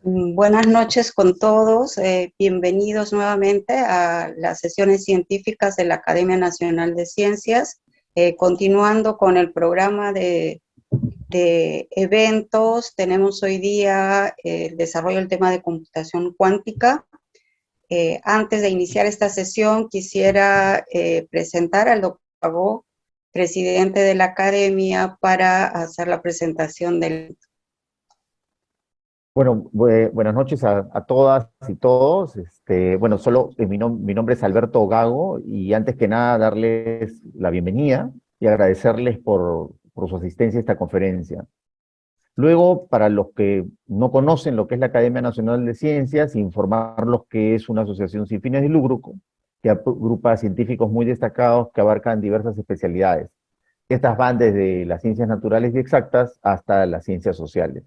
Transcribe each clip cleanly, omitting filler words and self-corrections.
Buenas noches con todos. Bienvenidos nuevamente a las sesiones científicas de la Academia Nacional de Ciencias. Continuando con el programa de eventos, tenemos hoy día el desarrollo del tema de computación cuántica. Antes de iniciar esta sesión, quisiera presentar al doctor Gabo, presidente de la Academia, para hacer la presentación del... Bueno, buenas noches a todas y todos. Bueno, mi nombre es Alberto Gago y antes que nada darles la bienvenida y agradecerles por su asistencia a esta conferencia. Luego, para los que no conocen lo que es la Academia Nacional de Ciencias, informarlos que es una asociación sin fines de lucro que agrupa a científicos muy destacados que abarcan diversas especialidades. Estas van desde las ciencias naturales y exactas hasta las ciencias sociales.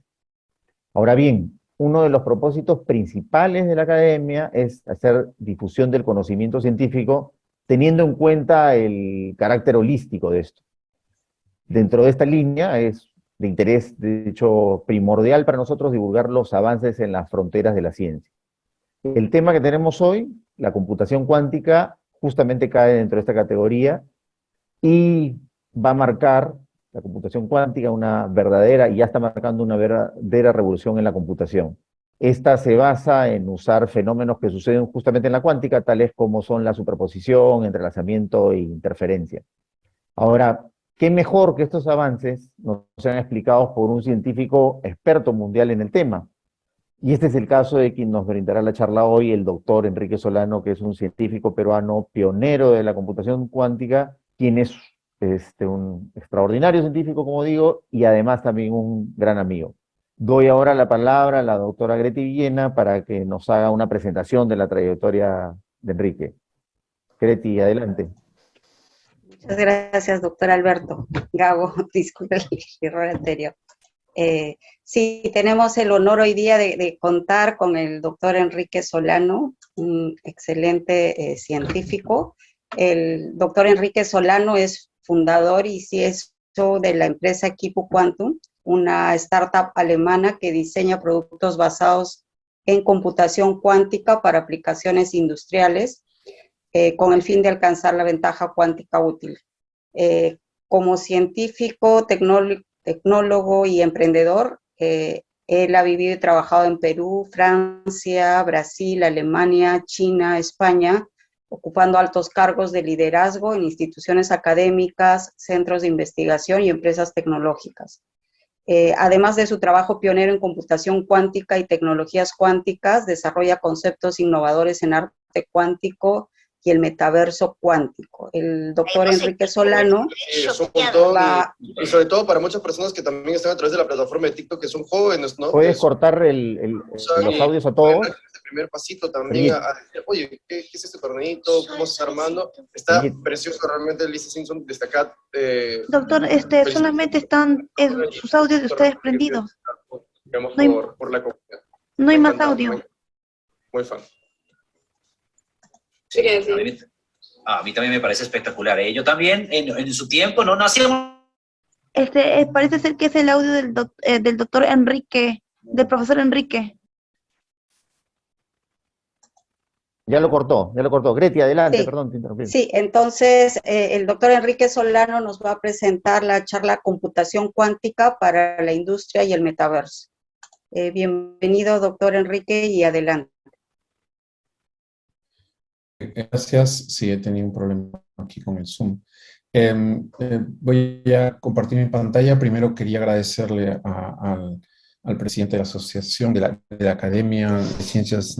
Ahora bien, uno de los propósitos principales de la academia es hacer difusión del conocimiento científico teniendo en cuenta el carácter holístico de esto. Dentro de esta línea es de interés, de hecho, primordial para nosotros divulgar los avances en las fronteras de la ciencia. El tema que tenemos hoy, la computación cuántica, justamente cae dentro de esta categoría y va a marcar la computación cuántica una verdadera, y ya está marcando una verdadera revolución en la computación. Esta se basa en usar fenómenos que suceden justamente en la cuántica, tales como son la superposición, entrelazamiento e interferencia. Ahora, ¿qué mejor que estos avances nos sean explicados por un científico experto mundial en el tema? Y este es el caso de quien nos brindará la charla hoy, el doctor Enrique Solano, que es un científico peruano pionero de la computación cuántica, quien es un extraordinario científico, como digo, y además también un gran amigo. Doy ahora la palabra a la doctora Greti Villena para que nos haga una presentación de la trayectoria de Enrique. Greti, adelante. Muchas gracias, doctor Alberto Gabo. Disculpe el error anterior. Sí, tenemos el honor hoy día de contar con el doctor Enrique Solano, un excelente científico. El doctor Enrique Solano es fundador y CSO de la empresa Equipo Quantum, una startup alemana que diseña productos basados en computación cuántica para aplicaciones industriales con el fin de alcanzar la ventaja cuántica útil. Como científico, tecnólogo y emprendedor, él ha vivido y trabajado en Perú, Francia, Brasil, Alemania, China, España, ocupando altos cargos de liderazgo en instituciones académicas, centros de investigación y empresas tecnológicas. Además de su trabajo pionero en computación cuántica y tecnologías cuánticas, desarrolla conceptos innovadores en arte cuántico y el metaverso cuántico. El doctor Enrique Solano... Es un montón, y sobre todo para muchas personas que también están a través de la plataforma de TikTok, que son jóvenes, ¿no? ¿Puedes cortar los audios a todos? Este primer pasito también a decir, oye, ¿qué es este torneito? ¿Cómo se está armando? Está precioso realmente el Lisa Simpson desde acá. Doctor, solamente están sus audios de ustedes prendidos. Digamos, por la comunidad. No hay más audio. Muy fan. Sí, a mí también me parece espectacular. Yo también, en su tiempo, no hacíamos... Parece ser que es el audio del doctor Enrique, del profesor Enrique. Ya lo cortó. Greti, adelante, sí, perdón, te interrumpí. Sí, entonces el doctor Enrique Solano nos va a presentar la charla Computación Cuántica para la Industria y el Metaverso. Bienvenido, doctor Enrique, y adelante. Gracias, sí, he tenido un problema aquí con el Zoom. Voy a compartir mi pantalla. Primero quería agradecerle al presidente de la Asociación de la Academia de Ciencias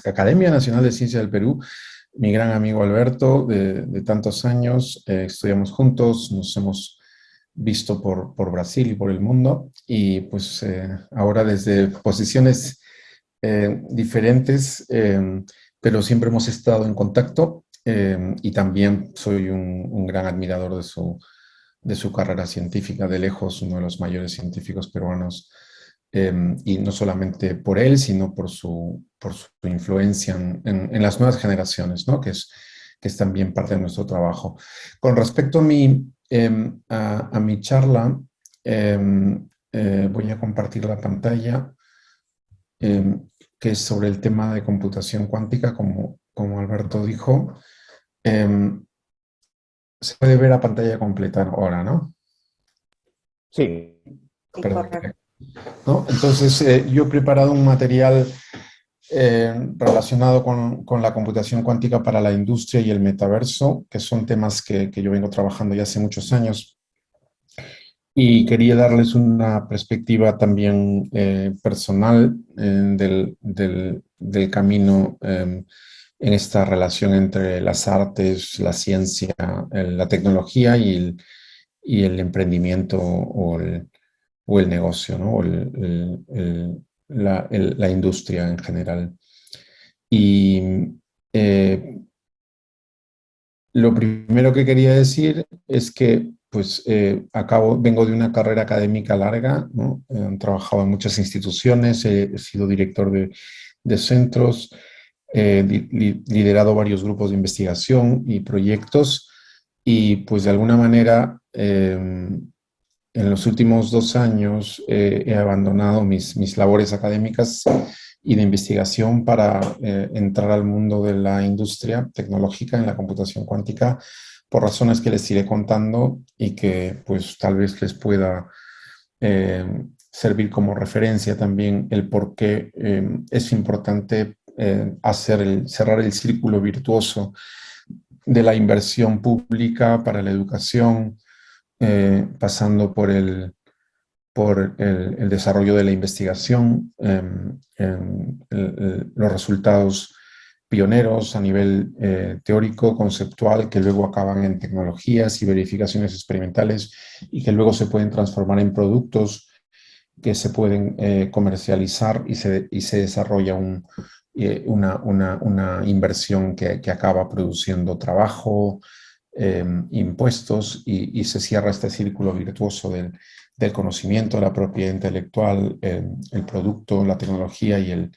Academia Nacional de Ciencias del Perú, mi gran amigo Alberto, de tantos años. Estudiamos juntos, nos hemos visto por Brasil y por el mundo, y pues ahora desde posiciones diferentes, pero siempre hemos estado en contacto, y también soy un gran admirador de su carrera científica, de lejos uno de los mayores científicos peruanos, y no solamente por él, sino por su influencia en las nuevas generaciones, ¿no? que es también parte de nuestro trabajo. Con respecto a mi charla, voy a compartir la pantalla. que es sobre el tema de computación cuántica, como Alberto dijo. Se puede ver a pantalla completa ahora, ¿no? Sí. Sí, Perdón. correcto. ¿No? Entonces, yo he preparado un material relacionado con la computación cuántica para la industria y el metaverso, que son temas que yo vengo trabajando ya hace muchos años. Y quería darles una perspectiva también personal del camino en esta relación entre las artes, la ciencia, la tecnología y el emprendimiento o el negocio, ¿no? O la industria en general. Y eh, lo primero que quería decir es que pues vengo de una carrera académica larga, ¿no? He trabajado en muchas instituciones, he sido director de centros, he liderado varios grupos de investigación y proyectos y pues de alguna manera en los últimos 2 años he abandonado mis labores académicas y de investigación para entrar al mundo de la industria tecnológica en la computación cuántica por razones que les iré contando y que pues tal vez les pueda servir como referencia también el por qué es importante cerrar el círculo virtuoso de la inversión pública para la educación, pasando por el desarrollo de la investigación, los resultados pioneros a nivel teórico, conceptual, que luego acaban en tecnologías y verificaciones experimentales y que luego se pueden transformar en productos que se pueden comercializar y se desarrolla una inversión que acaba produciendo trabajo, impuestos y se cierra este círculo virtuoso del conocimiento, la propiedad intelectual, el producto, la tecnología y el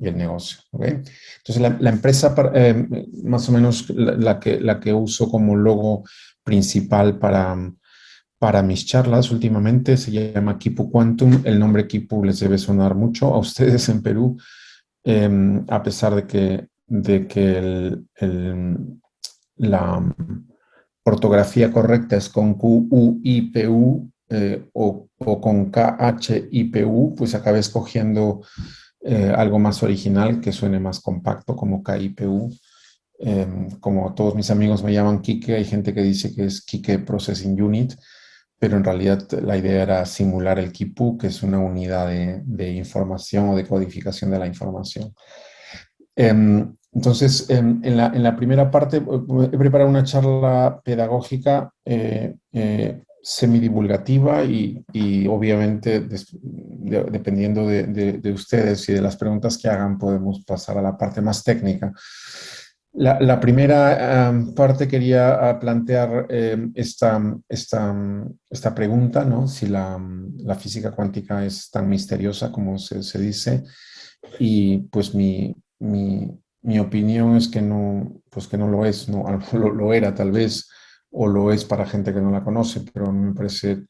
negocio. ¿Okay? Entonces, la empresa, más o menos la que uso como logo principal para mis charlas últimamente se llama Kipu Quantum. El nombre Kipu les debe sonar mucho a ustedes en Perú, a pesar de que la ortografía correcta es con Q-U-I-P-U o con K-H-I-P-U, pues acabé escogiendo algo más original que suene más compacto como K-I-P-U. Como todos mis amigos me llaman Kike, hay gente que dice que es Kike Processing Unit, pero en realidad la idea era simular el Kipu, que es una unidad de información o de codificación de la información. Entonces, en la primera parte he preparado una charla pedagógica semidivulgativa y obviamente dependiendo de ustedes y de las preguntas que hagan podemos pasar a la parte más técnica. La primera parte quería plantear esta pregunta, ¿no? Si la física cuántica es tan misteriosa como se dice, y pues mi opinión es que no, pues que no lo es, ¿no? Lo era tal vez, o lo es para gente que no la conoce, pero me parece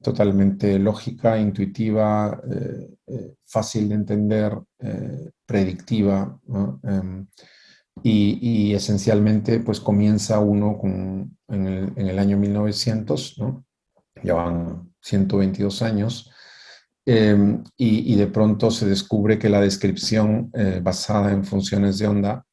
totalmente lógica, intuitiva, fácil de entender, predictiva, ¿no? Y esencialmente pues comienza uno en el año 1900, ¿no? Ya van 122 años, y de pronto se descubre que la descripción basada en funciones de onda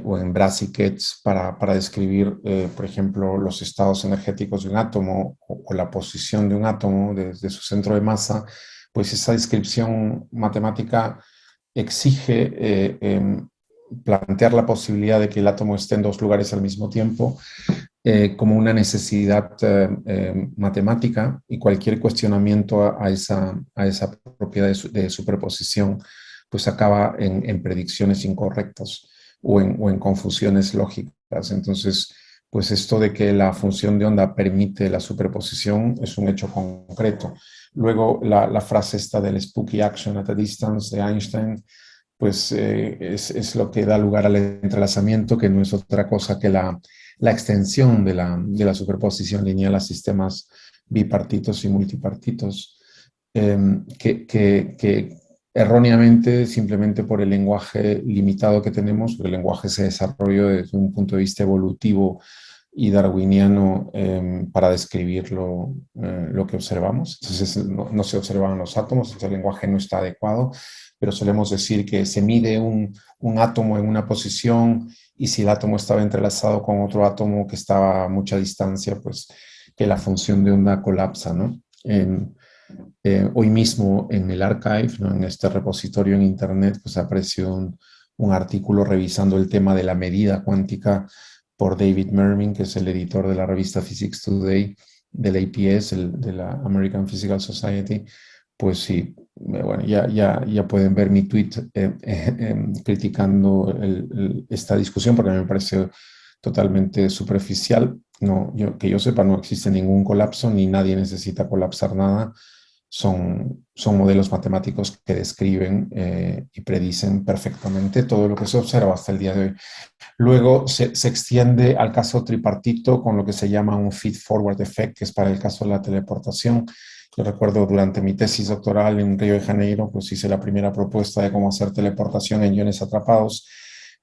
o en brackets para describir, por ejemplo, los estados energéticos de un átomo o la posición de un átomo desde su centro de masa, pues esa descripción matemática exige plantear la posibilidad de que el átomo esté en dos lugares al mismo tiempo como una necesidad matemática, y cualquier cuestionamiento a esa propiedad de superposición pues acaba en predicciones incorrectas o en confusiones lógicas. Entonces, pues esto de que la función de onda permite la superposición es un hecho concreto. Luego, la frase esta del spooky action at a distance de Einstein, pues es lo que da lugar al entrelazamiento, que no es otra cosa que la extensión de la superposición lineal a sistemas bipartitos y multipartitos, que erróneamente, simplemente por el lenguaje limitado que tenemos, porque el lenguaje se desarrolló desde un punto de vista evolutivo y darwiniano para describir lo que observamos. Entonces no se observan los átomos, entonces el lenguaje no está adecuado, pero solemos decir que se mide un átomo en una posición y si el átomo estaba entrelazado con otro átomo que estaba a mucha distancia, pues que la función de onda colapsa, ¿no? Hoy mismo en el archive, ¿no? En este repositorio en internet, pues apareció un artículo revisando el tema de la medida cuántica por David Mermin, que es el editor de la revista Physics Today, del APS, de la American Physical Society. Pues sí, bueno, ya pueden ver mi tweet criticando esta discusión, porque a mí me parece totalmente superficial. No, que yo sepa, no existe ningún colapso, ni nadie necesita colapsar nada. Son modelos matemáticos que describen y predicen perfectamente todo lo que se observa hasta el día de hoy. Luego se extiende al caso tripartito con lo que se llama un feed-forward effect, que es para el caso de la teleportación. Yo recuerdo durante mi tesis doctoral en Río de Janeiro, pues hice la primera propuesta de cómo hacer teleportación en iones atrapados,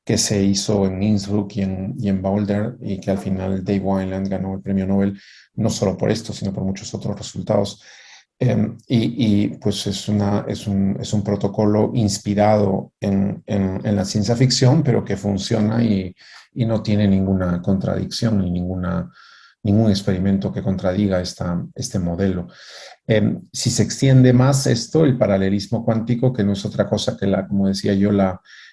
que se hizo en Innsbruck y en Boulder, y que al final Dave Wineland ganó el premio Nobel, no solo por esto, sino por muchos otros resultados. Pues es un protocolo inspirado en la ciencia ficción, pero que funciona y no tiene ninguna contradicción ni ningún experimento que contradiga este modelo. Si se extiende más esto, el paralelismo cuántico, que no es otra cosa que, como decía yo,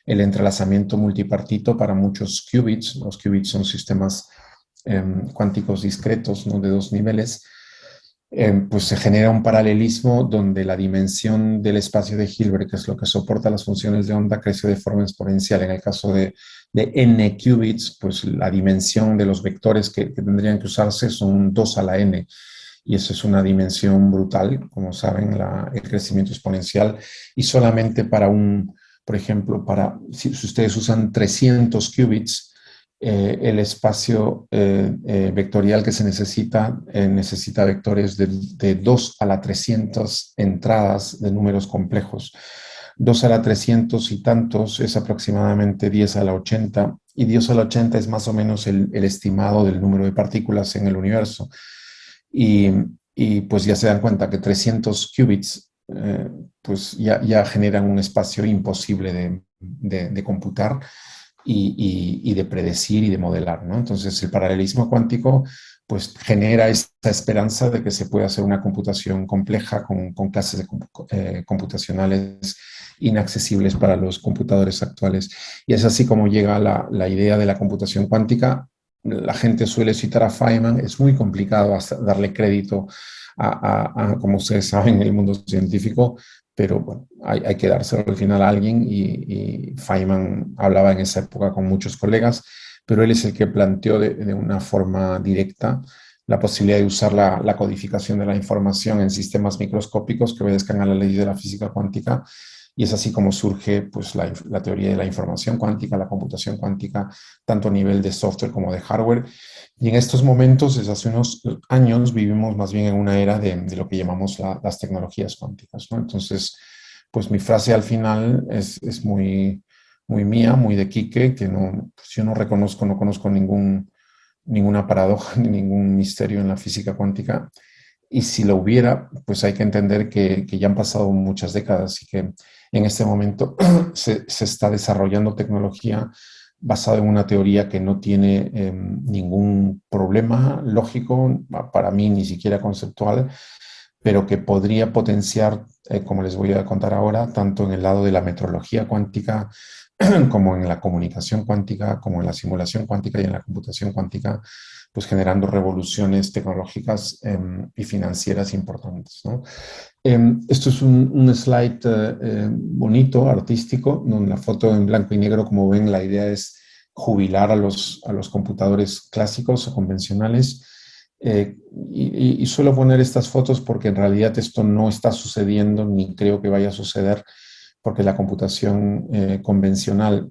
el entrelazamiento multipartito para muchos qubits. Los qubits son sistemas cuánticos discretos, ¿no? De 2 niveles. Pues se genera un paralelismo donde la dimensión del espacio de Hilbert, que es lo que soporta las funciones de onda, crece de forma exponencial. En el caso de n qubits, pues la dimensión de los vectores que tendrían que usarse son 2 a la n. Y eso es una dimensión brutal, como saben, el crecimiento exponencial. Y solamente por ejemplo, si ustedes usan 300 qubits, el espacio vectorial que se necesita vectores de 2 a la 300 entradas de números complejos. 2 a la 300 y tantos es aproximadamente 10 a la 80, y 10 a la 80 es más o menos el estimado del número de partículas en el universo. Y pues ya se dan cuenta que 300 qubits pues ya generan un espacio imposible de computar y de predecir y de modelar, ¿no? Entonces el paralelismo cuántico pues genera esta esperanza de que se puede hacer una computación compleja con clases computacionales inaccesibles para los computadores actuales. Y es así como llega la idea de la computación cuántica. La gente suele citar a Feynman, es muy complicado darle crédito como ustedes saben, en el mundo científico, pero bueno, hay que dárselo al final a alguien, y Feynman hablaba en esa época con muchos colegas, pero él es el que planteó de una forma directa la posibilidad de usar la codificación de la información en sistemas microscópicos que obedezcan a la ley de la física cuántica, y es así como surge pues, la teoría de la información cuántica, la computación cuántica, tanto a nivel de software como de hardware. Y en estos momentos, desde hace unos años, vivimos más bien en una era de lo que llamamos las tecnologías cuánticas, ¿no? Entonces, pues mi frase al final es muy, muy mía, muy de Quique, que pues yo no conozco ninguna paradoja ni ningún misterio en la física cuántica. Y si lo hubiera, pues hay que entender que ya han pasado muchas décadas y que en este momento se está desarrollando tecnología basada en una teoría que no tiene ningún problema lógico, para mí ni siquiera conceptual, pero que podría potenciar, como les voy a contar ahora, tanto en el lado de la metrología cuántica, como en la comunicación cuántica, como en la simulación cuántica y en la computación cuántica, pues generando revoluciones tecnológicas y financieras importantes, ¿no? Esto es un slide bonito, artístico, ¿no? La foto en blanco y negro, como ven, la idea es jubilar a los computadores clásicos o convencionales. Y suelo poner estas fotos porque en realidad esto no está sucediendo ni creo que vaya a suceder, porque la computación convencional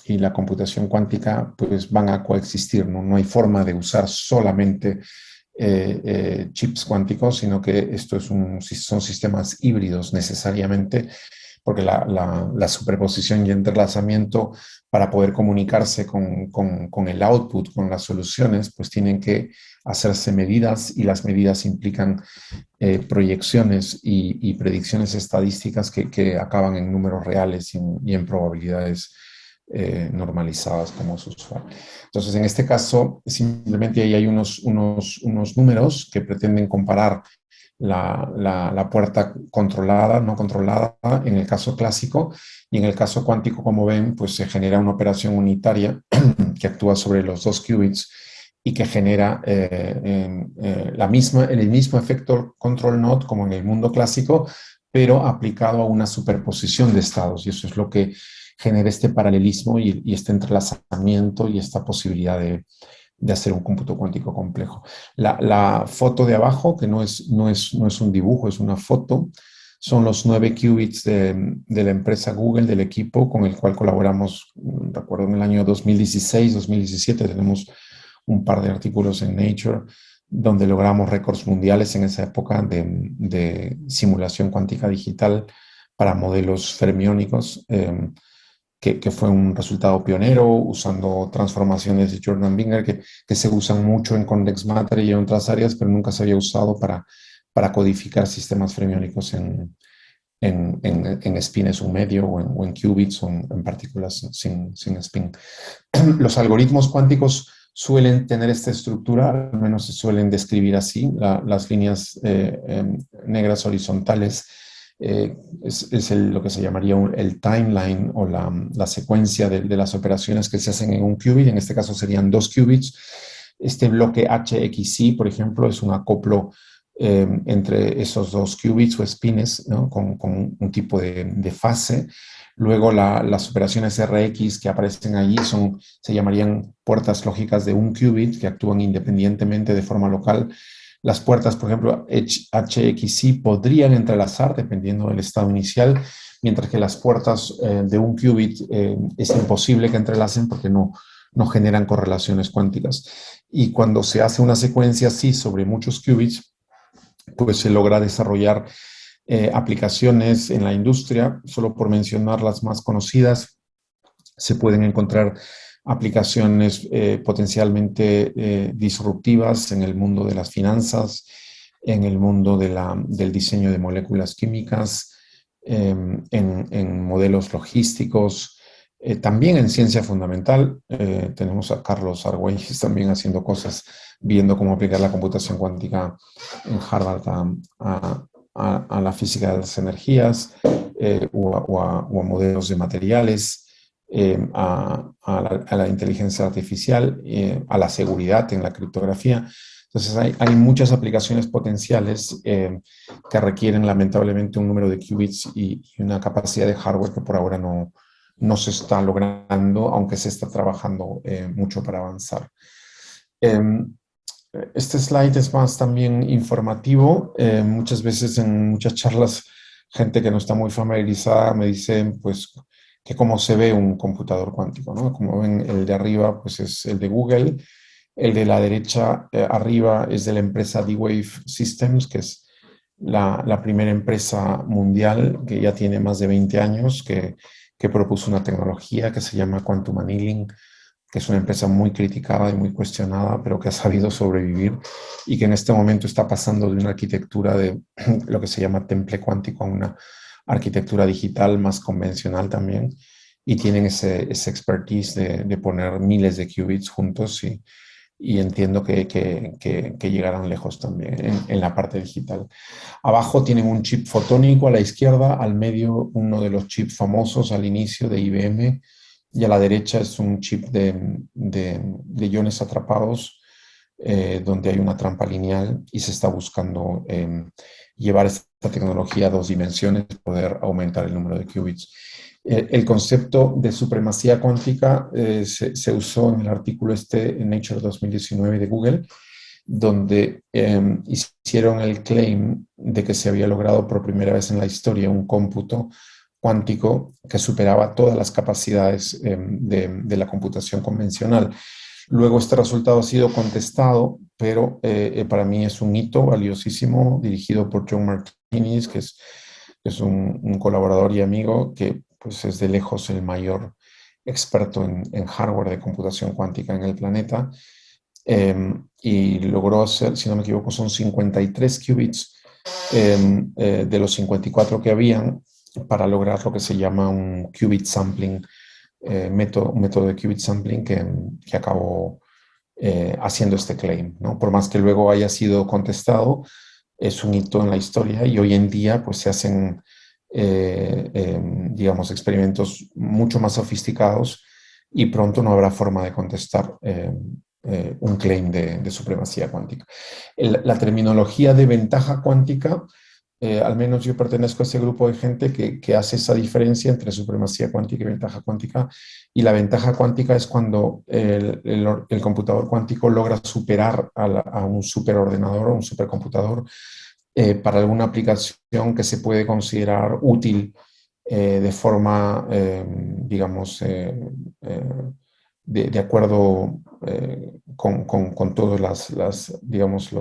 y la computación cuántica pues van a coexistir, ¿no? No hay forma de usar solamente chips cuánticos, sino que esto son sistemas híbridos necesariamente, porque la superposición y entrelazamiento para poder comunicarse con el output, con las soluciones, pues tienen que hacerse medidas, y las medidas implican proyecciones y predicciones estadísticas que acaban en números reales y en probabilidades normalizadas, como es usual. Entonces, en este caso, simplemente ahí hay unos números que pretenden comparar la puerta controlada, no controlada, en el caso clásico, y en el caso cuántico, como ven, pues se genera una operación unitaria que actúa sobre los 2 qubits y que genera el mismo efecto control knot como en el mundo clásico, pero aplicado a una superposición de estados, y eso es lo que genera este paralelismo y este entrelazamiento y esta posibilidad de hacer un cómputo cuántico complejo. La foto de abajo, que no es un dibujo, es una foto, son los 9 qubits de la empresa Google, del equipo con el cual colaboramos, recuerdo, en el año 2016, 2017, tenemos un par de artículos en Nature, donde logramos récords mundiales en esa época de simulación cuántica digital para modelos fermiónicos, que fue un resultado pionero, usando transformaciones de Jordan-Wiener que se usan mucho en convex matter y en otras áreas, pero nunca se había usado para codificar sistemas fermiónicos en spines un medio o en qubits o en partículas sin spin. Los algoritmos cuánticos suelen tener esta estructura, al menos se suelen describir así, las líneas negras horizontales. Es lo que se llamaría el timeline o la secuencia de las operaciones que se hacen en un qubit. En este caso serían 2 qubits. Este bloque HXI, por ejemplo, es un acoplo entre esos 2 qubits o spines, ¿no? con un tipo de fase. Luego las operaciones RX que aparecen allí se llamarían puertas lógicas de un qubit que actúan independientemente de forma local. Las puertas, por ejemplo, HXI podrían entrelazar dependiendo del estado inicial, mientras que las puertas de un qubit es imposible que entrelacen porque no generan correlaciones cuánticas. Y cuando se hace una secuencia así sobre muchos qubits, pues se logra desarrollar aplicaciones en la industria. Solo por mencionar las más conocidas, se pueden encontrar aplicaciones potencialmente disruptivas en el mundo de las finanzas, en el mundo del diseño de moléculas químicas, en modelos logísticos, también en ciencia fundamental. Tenemos a Carlos Argüelles también haciendo cosas, viendo cómo aplicar la computación cuántica en Harvard a la física de las energías o a modelos de materiales. A la inteligencia artificial, a la seguridad en la criptografía. Entonces hay muchas aplicaciones potenciales que requieren lamentablemente un número de qubits y una capacidad de hardware que por ahora no se está logrando, aunque se está trabajando mucho para avanzar. Este slide es más también informativo. Muchas veces en muchas charlas, gente que no está muy familiarizada me dice, pues, que cómo se ve un computador cuántico, ¿no? Como ven, el de arriba pues es el de Google, el de la derecha arriba es de la empresa D-Wave Systems, que es la primera empresa mundial que ya tiene más de 20 años, que propuso una tecnología que se llama Quantum Annealing, que es una empresa muy criticada y muy cuestionada, pero que ha sabido sobrevivir y que en este momento está pasando de una arquitectura de lo que se llama temple cuántico a una arquitectura digital más convencional también, y tienen ese expertise de poner miles de qubits juntos y entiendo que llegarán lejos también en la parte digital. Abajo tienen un chip fotónico a la izquierda, al medio uno de los chips famosos al inicio de IBM, y a la derecha es un chip de iones atrapados, donde hay una trampa lineal y se está buscando llevar esta tecnología a 2 dimensiones, poder aumentar el número de qubits. El concepto de supremacía cuántica se usó en el artículo en Nature 2019 de Google, donde hicieron el claim de que se había logrado por primera vez en la historia un cómputo cuántico que superaba todas las capacidades de la computación convencional. Luego este resultado ha sido contestado, pero para mí es un hito valiosísimo, dirigido por John Martinis, que es es un colaborador y amigo que pues, es de lejos el mayor experto en hardware de computación cuántica en el planeta. Y logró hacer, si no me equivoco, son 53 qubits de los 54 que habían para lograr lo que se llama un qubit sampling, un método de qubit sampling que acabó haciendo este claim, ¿no? Por más que luego haya sido contestado, es un hito en la historia y hoy en día pues se hacen, digamos, experimentos mucho más sofisticados y pronto no habrá forma de contestar un claim de supremacía cuántica. La terminología de ventaja cuántica, al menos yo pertenezco a ese grupo de gente que hace esa diferencia entre supremacía cuántica y ventaja cuántica. Y la ventaja cuántica es cuando el computador cuántico logra superar a un superordenador o un supercomputador para alguna aplicación que se puede considerar útil de forma, digamos, de acuerdo con todas digamos,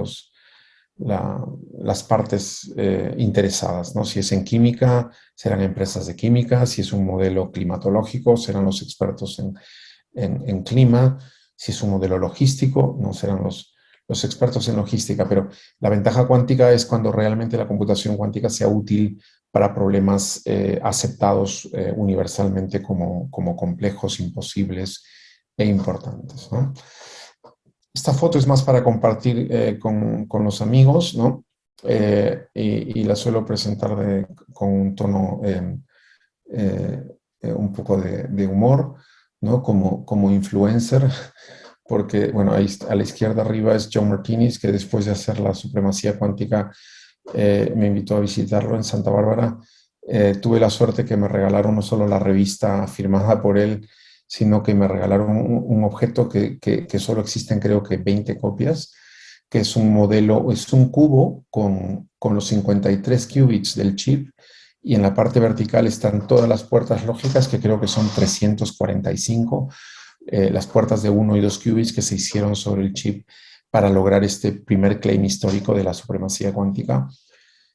las partes interesadas, ¿no? Si es en química, serán empresas de química; si es un modelo climatológico, serán los expertos en clima; si es un modelo logístico, no serán los expertos en logística. Pero la ventaja cuántica es cuando realmente la computación cuántica sea útil para problemas aceptados universalmente como complejos, imposibles e importantes, ¿no? Esta foto es más para compartir con los amigos, ¿no? Y la suelo presentar con un tono un poco de humor, ¿no? Como influencer, porque, bueno, ahí a la izquierda arriba es John Martinis, que después de hacer la supremacía cuántica me invitó a visitarlo en Santa Bárbara. Tuve la suerte que me regalaron no solo la revista firmada por él, sino que me regalaron un objeto que solo existen, creo que 20 copias, que es un modelo, es un cubo con los 53 qubits del chip, y en la parte vertical están todas las puertas lógicas, que creo que son 345, las puertas de 1 y 2 qubits que se hicieron sobre el chip para lograr este primer claim histórico de la supremacía cuántica,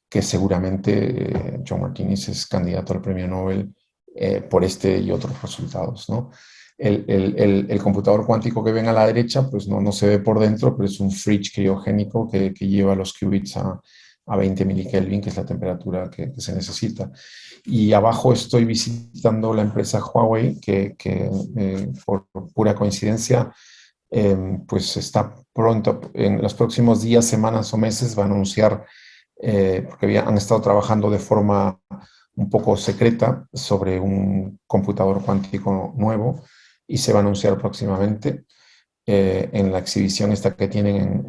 que seguramente John Martinis es candidato al premio Nobel por este y otros resultados, ¿no? El computador cuántico que ven a la derecha, pues no se ve por dentro, pero es un fridge criogénico que lleva los qubits a 20 milikelvin, que es la temperatura que se necesita. Y abajo estoy visitando la empresa Huawei, que por pura coincidencia, pues está pronto, en los próximos días, semanas o meses, va a anunciar, porque han estado trabajando de forma un poco secreta sobre un computador cuántico nuevo, y se va a anunciar próximamente en la exhibición esta que tienen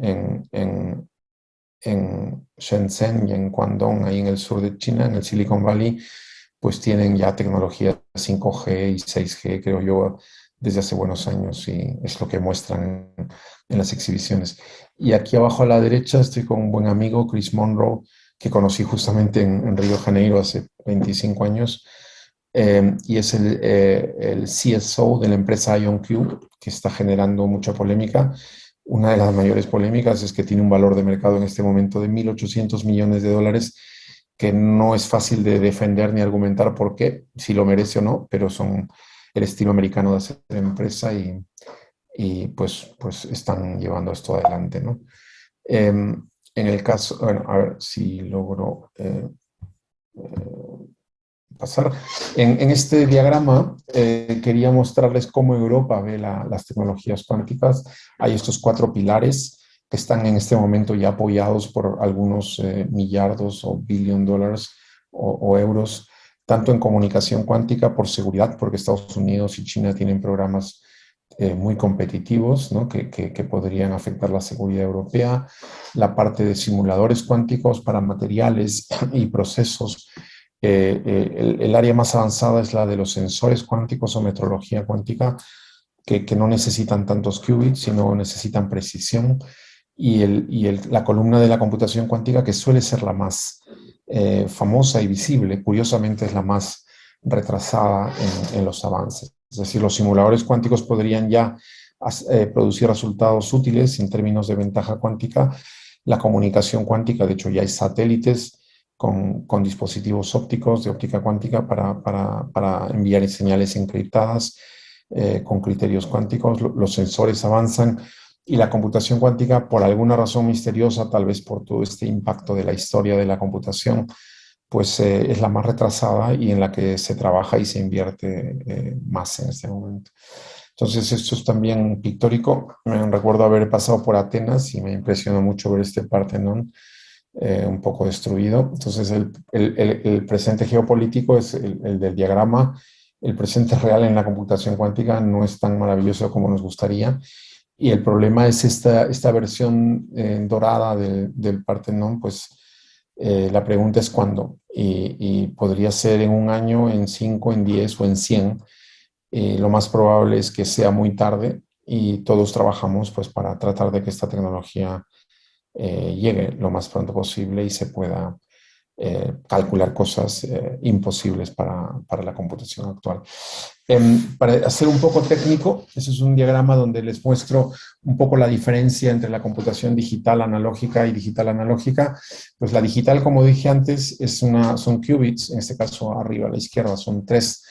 en Shenzhen y en Guangdong, ahí en el sur de China, en el Silicon Valley. Pues tienen ya tecnología 5G y 6G, creo yo, desde hace buenos años, y es lo que muestran en las exhibiciones. Y aquí abajo a la derecha estoy con un buen amigo, Chris Monroe, que conocí justamente en Río de Janeiro hace 25 años, y es el CSO de la empresa IonQ, que está generando mucha polémica. Una de las mayores polémicas es que tiene un valor de mercado en este momento de $1.800 millones, que no es fácil de defender ni argumentar por qué, si lo merece o no, pero son el estilo americano de hacer empresa, y pues están llevando esto adelante, ¿no? En el caso, bueno, a ver si logro pasar. En este diagrama quería mostrarles cómo Europa ve las tecnologías cuánticas. Hay estos 4 pilares que están en este momento ya apoyados por algunos millardos o billion dólares o euros, tanto en comunicación cuántica, por seguridad, porque Estados Unidos y China tienen programas muy competitivos, ¿no? que podrían afectar la seguridad europea; la parte de simuladores cuánticos para materiales y procesos. El área más avanzada es la de los sensores cuánticos o metrología cuántica, que no necesitan tantos qubits, sino necesitan precisión; y la columna de la computación cuántica, que suele ser la más famosa y visible, curiosamente es la más retrasada en los avances. Es decir, los simuladores cuánticos podrían ya producir resultados útiles en términos de ventaja cuántica. La comunicación cuántica, de hecho, ya hay satélites con dispositivos ópticos de óptica cuántica para enviar señales encriptadas con criterios cuánticos. Los sensores avanzan y la computación cuántica, por alguna razón misteriosa, tal vez por todo este impacto de la historia de la computación, pues es la más retrasada y en la que se trabaja y se invierte más en este momento. Entonces, esto es también pictórico. Recuerdo haber pasado por Atenas y me impresionó mucho ver este Partenón un poco destruido. Entonces, el presente geopolítico es el del diagrama. El presente real en la computación cuántica no es tan maravilloso como nos gustaría. Y el problema es esta versión dorada del Partenón, pues la pregunta es cuándo. Y podría ser en un año, en 5, en 10 o en 100. Lo más probable es que sea muy tarde y todos trabajamos pues, para tratar de que esta tecnología llegue lo más pronto posible y se pueda calcular cosas imposibles para la computación actual. Para hacer un poco técnico, ese es un diagrama donde les muestro un poco la diferencia entre la computación digital analógica y digital analógica. Pues la digital, como dije antes, son qubits, en este caso arriba a la izquierda son 3,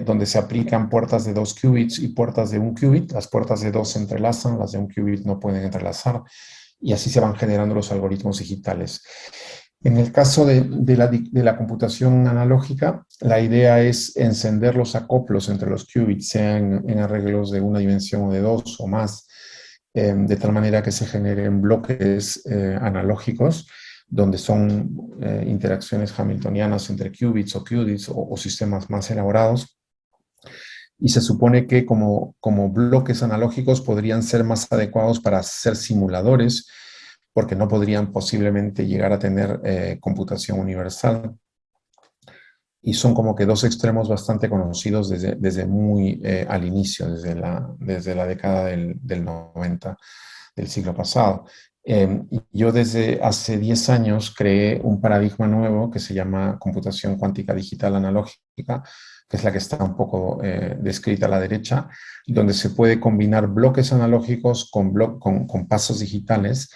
donde se aplican puertas de 2 qubits y puertas de 1 qubit. Las puertas de 2 se entrelazan, las de 1 qubit no pueden entrelazar, y así se van generando los algoritmos digitales. En el caso de la computación analógica, la idea es encender los acoplos entre los qubits, sean en arreglos de una dimensión o de 2 o más, de tal manera que se generen bloques analógicos, donde son interacciones hamiltonianas entre qubits o qubits o sistemas más elaborados. Y se supone que como bloques analógicos podrían ser más adecuados para ser simuladores, porque no podrían posiblemente llegar a tener computación universal. Y son como que 2 extremos bastante conocidos desde muy al inicio, desde la década del 90 del siglo pasado. Yo desde hace 10 años creé un paradigma nuevo que se llama computación cuántica digital analógica, que es la que está un poco descrita a la derecha, donde se puede combinar bloques analógicos con pasos digitales,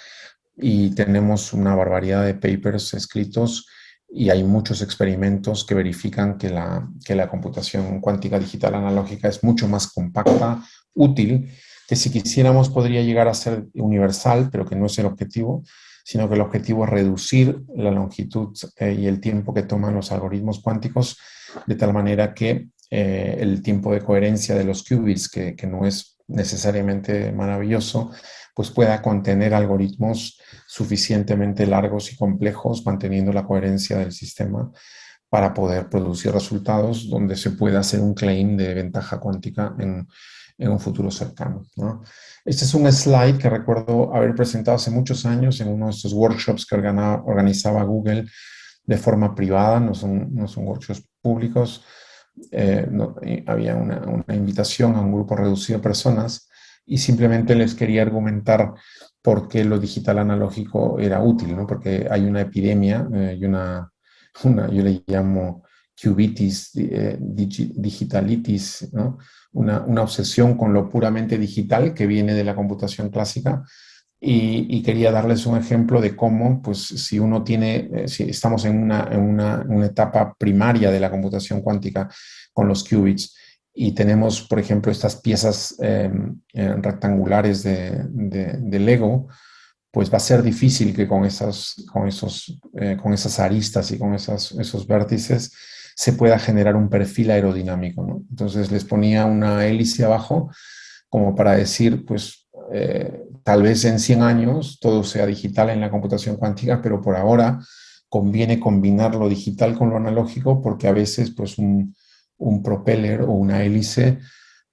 y tenemos una barbaridad de papers escritos y hay muchos experimentos que verifican que la computación cuántica digital analógica es mucho más compacta, útil, que si quisiéramos podría llegar a ser universal, pero que no es el objetivo, sino que el objetivo es reducir la longitud y el tiempo que toman los algoritmos cuánticos, de tal manera que el tiempo de coherencia de los qubits, que no es necesariamente maravilloso, pues pueda contener algoritmos suficientemente largos y complejos, manteniendo la coherencia del sistema para poder producir resultados donde se pueda hacer un claim de ventaja cuántica en un futuro cercano, ¿no? Este es un slide que recuerdo haber presentado hace muchos años en uno de estos workshops que organizaba Google de forma privada, no son workshops públicos. Había una invitación a un grupo reducido de personas y simplemente les quería argumentar por qué lo digital analógico era útil, ¿no? Porque hay una epidemia y yo le llamo cubitis, digitalitis, ¿no? Una obsesión con lo puramente digital que viene de la computación clásica, y quería darles un ejemplo de cómo, pues, si uno tiene, si estamos en una etapa primaria de la computación cuántica con los qubits y tenemos, por ejemplo, estas piezas rectangulares de Lego, pues va a ser difícil que con esas aristas y con esos vértices se pueda generar un perfil aerodinámico, ¿no? Entonces les ponía una hélice abajo como para decir, pues, tal vez en 100 años todo sea digital en la computación cuántica, pero por ahora conviene combinar lo digital con lo analógico, porque a veces pues un propeller o una hélice,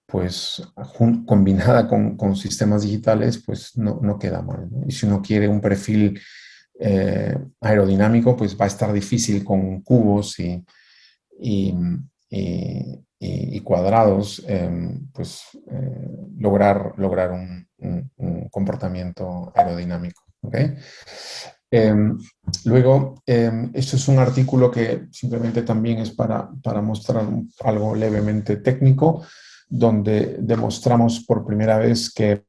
pues combinada con sistemas digitales, pues no queda mal, ¿no? Y si uno quiere un perfil aerodinámico, pues va a estar difícil con cubos y cuadrados, pues lograr un comportamiento aerodinámico, ¿okay? Luego, esto es un artículo que simplemente también es para mostrar algo levemente técnico, donde demostramos por primera vez que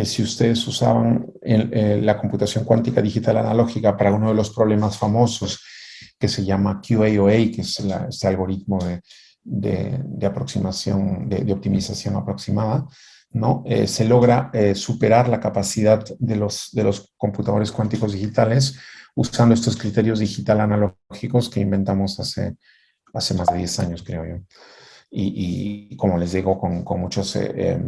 si ustedes usaban la computación cuántica digital analógica para uno de los problemas famosos que se llama QAOA, que es este algoritmo de aproximación, de optimización aproximada, ¿no? Se logra superar la capacidad de los computadores cuánticos digitales usando estos criterios digital analógicos que inventamos hace más de 10 años, creo yo. Y como les digo, con muchas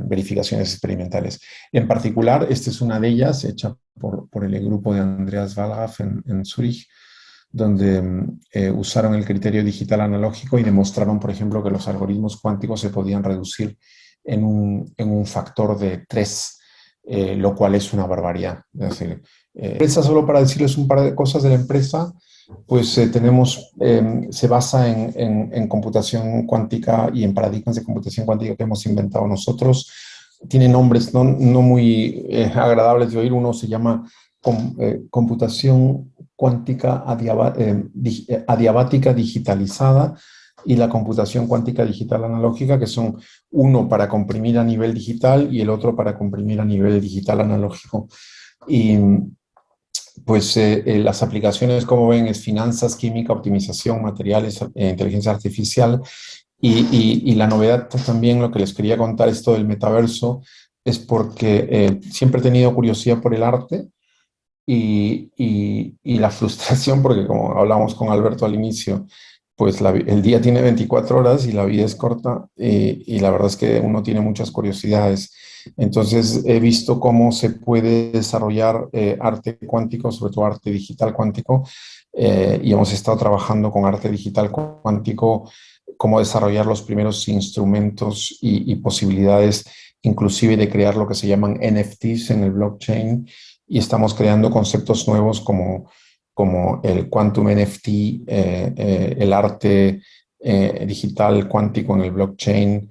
verificaciones experimentales. En particular, esta es una de ellas, hecha por el grupo de Andreas Wallraff en Zúrich, donde usaron el criterio digital analógico y demostraron, por ejemplo, que los algoritmos cuánticos se podían reducir en un factor de 3, lo cual es una barbaridad. Es decir, solo para decirles un par de cosas de la empresa, pues se basa en computación cuántica y en paradigmas de computación cuántica que hemos inventado nosotros. Tiene nombres no muy agradables de oír. Uno se llama computación cuántica adiabática digitalizada y la computación cuántica digital analógica, que son uno para comprimir a nivel digital y el otro para comprimir a nivel digital analógico. Y pues las aplicaciones, como ven, es finanzas, química, optimización, materiales, inteligencia artificial. Y la novedad también, lo que les quería contar, esto del metaverso, es porque siempre he tenido curiosidad por el arte y la frustración, porque como hablamos con Alberto al inicio, pues el día tiene 24 horas y la vida es corta, y la verdad es que uno tiene muchas curiosidades. Entonces he visto cómo se puede desarrollar arte cuántico, sobre todo arte digital cuántico, y hemos estado trabajando con arte digital cuántico, cómo desarrollar los primeros instrumentos y posibilidades, inclusive de crear lo que se llaman NFTs en el blockchain, y estamos creando conceptos nuevos como el Quantum NFT, el arte digital cuántico en el blockchain,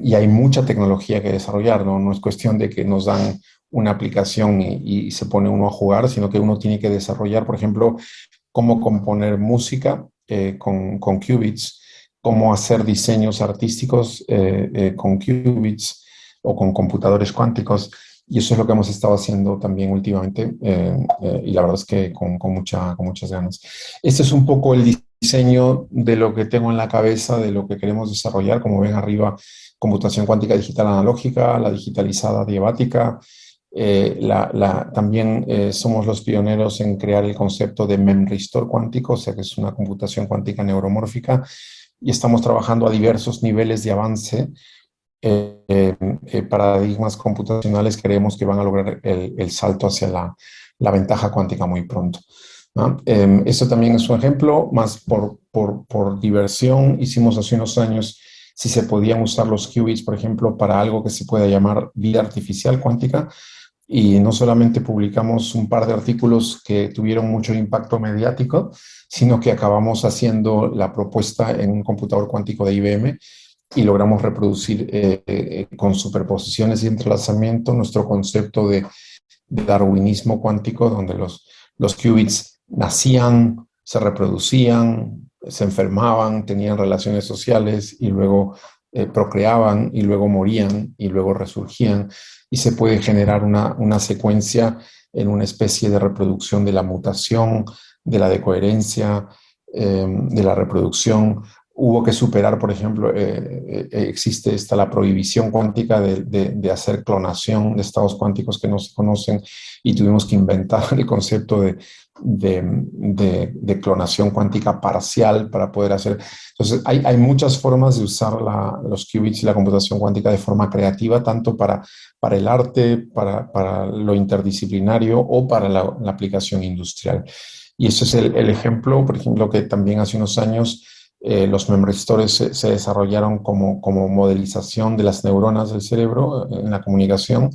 y hay mucha tecnología que desarrollar, ¿no? No es cuestión de que nos dan una aplicación y se pone uno a jugar, sino que uno tiene que desarrollar, por ejemplo, cómo componer música con qubits, cómo hacer diseños artísticos con qubits o con computadores cuánticos. Y eso es lo que hemos estado haciendo también últimamente, y la verdad es que con muchas ganas. Este es un poco el diseño de lo que tengo en la cabeza, de lo que queremos desarrollar. Como ven arriba, computación cuántica digital analógica, la digitalizada diabática. También somos los pioneros en crear el concepto de memristor cuántico, o sea que es una computación cuántica neuromórfica, y estamos trabajando a diversos niveles de avance. Paradigmas computacionales creemos que van a lograr el salto hacia la ventaja cuántica muy pronto, ¿no? Esto también es un ejemplo, más por diversión. Hicimos hace unos años si se podían usar los qubits, por ejemplo, para algo que se pueda llamar vida artificial cuántica, y no solamente publicamos un par de artículos que tuvieron mucho impacto mediático, sino que acabamos haciendo la propuesta en un computador cuántico de IBM y logramos reproducir con superposiciones y entrelazamiento nuestro concepto de darwinismo cuántico, donde los qubits nacían, se reproducían, se enfermaban, tenían relaciones sociales y luego procreaban y luego morían y luego resurgían, y se puede generar una secuencia en una especie de reproducción de la mutación, de la decoherencia, de la reproducción. Hubo que superar, por ejemplo, existe la prohibición cuántica de hacer clonación de estados cuánticos que no se conocen, y tuvimos que inventar el concepto de clonación cuántica parcial para poder hacer. Entonces, hay muchas formas de usar los qubits y la computación cuántica de forma creativa, tanto para el arte, para lo interdisciplinario o para la aplicación industrial. Y eso es el ejemplo, por ejemplo, que también hace unos años los memristores se desarrollaron como modelización de las neuronas del cerebro en la comunicación,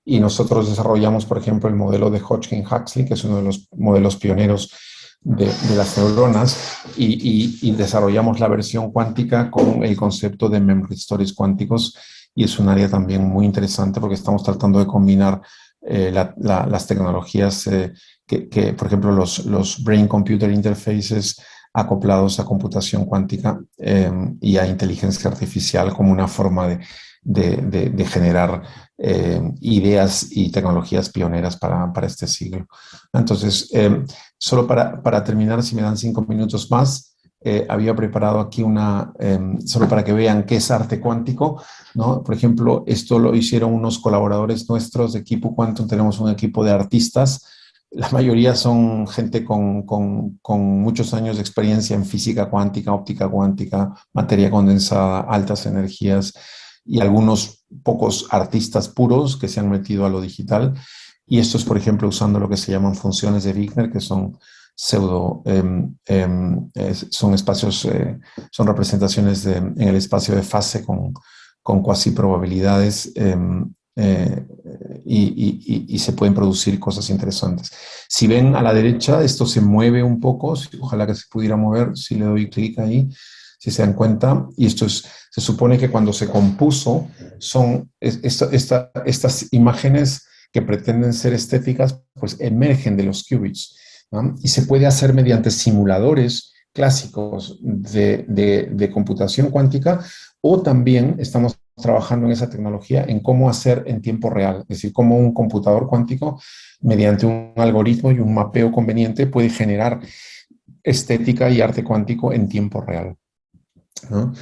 y nosotros desarrollamos, por ejemplo, el modelo de Hodgkin-Huxley, que es uno de los modelos pioneros de las neuronas, y desarrollamos la versión cuántica con el concepto de memristores cuánticos, y es un área también muy interesante porque estamos tratando de combinar las tecnologías que, por ejemplo, los brain-computer interfaces acoplados a computación cuántica y a inteligencia artificial como una forma de generar ideas y tecnologías pioneras para este siglo. Entonces, solo para terminar, si me dan 5 minutos más, había preparado aquí solo para que vean qué es arte cuántico, ¿no? Por ejemplo, esto lo hicieron unos colaboradores nuestros de Equipo Quantum. Tenemos un equipo de artistas. La mayoría son gente con muchos años de experiencia en física cuántica, óptica cuántica, materia condensada, altas energías, y algunos pocos artistas puros que se han metido a lo digital. Y estos, por ejemplo, usando lo que se llaman funciones de Wigner, que son son espacios, son representaciones en el espacio de fase con cuasi probabilidades, y se pueden producir cosas interesantes. Si ven a la derecha, esto se mueve un poco, ojalá que se pudiera mover, si le doy clic ahí, si se dan cuenta, y se supone que cuando se compuso son estas imágenes que pretenden ser estéticas, pues emergen de los qubits, ¿no? Y se puede hacer mediante simuladores clásicos de computación cuántica, o también estamos trabajando en esa tecnología en cómo hacer en tiempo real, es decir, cómo un computador cuántico, mediante un algoritmo y un mapeo conveniente, puede generar estética y arte cuántico en tiempo real, ¿no?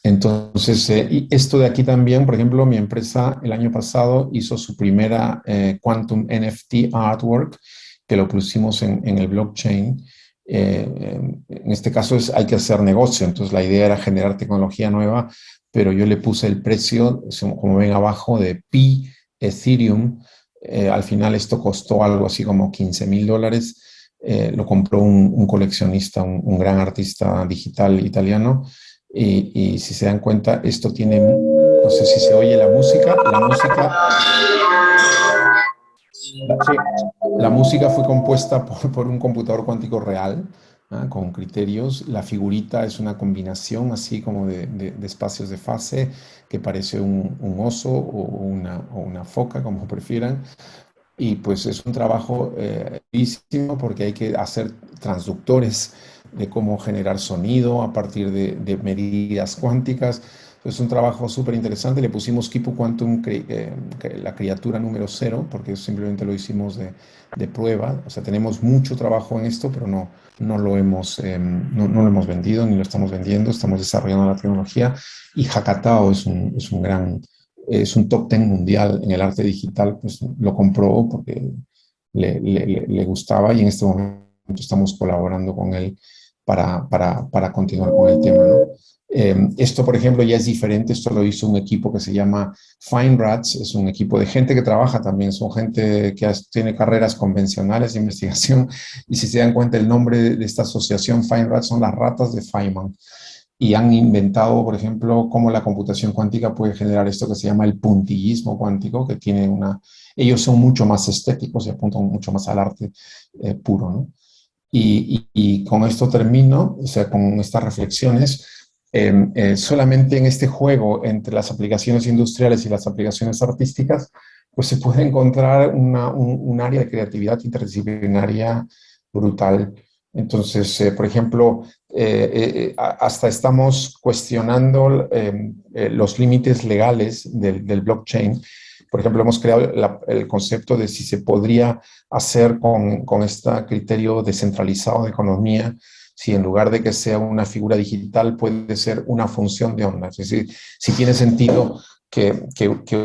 Entonces, y esto de aquí también, por ejemplo, mi empresa el año pasado hizo su primera Quantum NFT artwork, que lo pusimos en el blockchain. En este caso hay que hacer negocio, entonces la idea era generar tecnología nueva, pero yo le puse el precio, como ven abajo, de Pi Ethereum. Al final esto costó algo así como $15,000. Lo compró un coleccionista, un gran artista digital italiano. Y si se dan cuenta, esto tiene, no sé si se oye la música. La música fue compuesta por un computador cuántico real, ¿ah? Con criterios. La figurita es una combinación así como de espacios de fase, que parece un oso o una foca, como prefieran. Y pues es un trabajo difícil, porque hay que hacer transductores de cómo generar sonido a partir de medidas cuánticas. Es un trabajo súper interesante. Le pusimos Quipu Quantum, la criatura número 0, porque simplemente lo hicimos de prueba. O sea, tenemos mucho trabajo en esto, pero no lo hemos vendido ni lo estamos vendiendo. Estamos desarrollando la tecnología. Y Hakatao es un top 10 mundial en el arte digital. Pues lo compró porque le gustaba, y en este momento estamos colaborando con él para continuar con el tema, ¿no? Esto, por ejemplo, ya es diferente. Esto lo hizo un equipo que se llama Fine Rats. Es un equipo de gente que trabaja también. Son gente que tiene carreras convencionales de investigación. Y si se dan cuenta, el nombre de esta asociación Fine Rats son las ratas de Feynman. Y han inventado, por ejemplo, cómo la computación cuántica puede generar esto que se llama el puntillismo cuántico, que tiene ellos son mucho más estéticos y apuntan mucho más al arte puro, ¿no? Y con esto termino, o sea, con estas reflexiones. Solamente en este juego entre las aplicaciones industriales y las aplicaciones artísticas, pues se puede encontrar un área de creatividad interdisciplinaria brutal. Entonces, por ejemplo, hasta estamos cuestionando los límites legales del blockchain. Por ejemplo, hemos creado el concepto de si se podría hacer con este criterio descentralizado de economía, si en lugar de que sea una figura digital puede ser una función de onda. Es decir, si tiene sentido que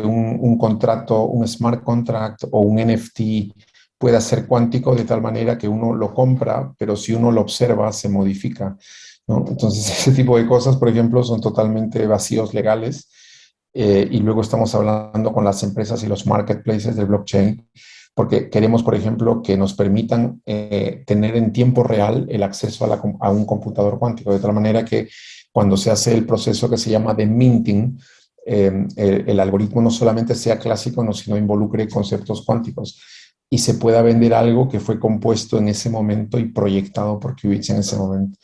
un contrato, un smart contract o un NFT pueda ser cuántico de tal manera que uno lo compra, pero si uno lo observa se modifica, ¿no? Entonces, ese tipo de cosas, por ejemplo, son totalmente vacíos legales. Y luego estamos hablando con las empresas y los marketplaces del blockchain, porque queremos, por ejemplo, que nos permitan tener en tiempo real el acceso a un computador cuántico, de tal manera que cuando se hace el proceso que se llama de minting, el algoritmo no solamente sea clásico, sino involucre conceptos cuánticos, y se pueda vender algo que fue compuesto en ese momento y proyectado por qubits en ese momento.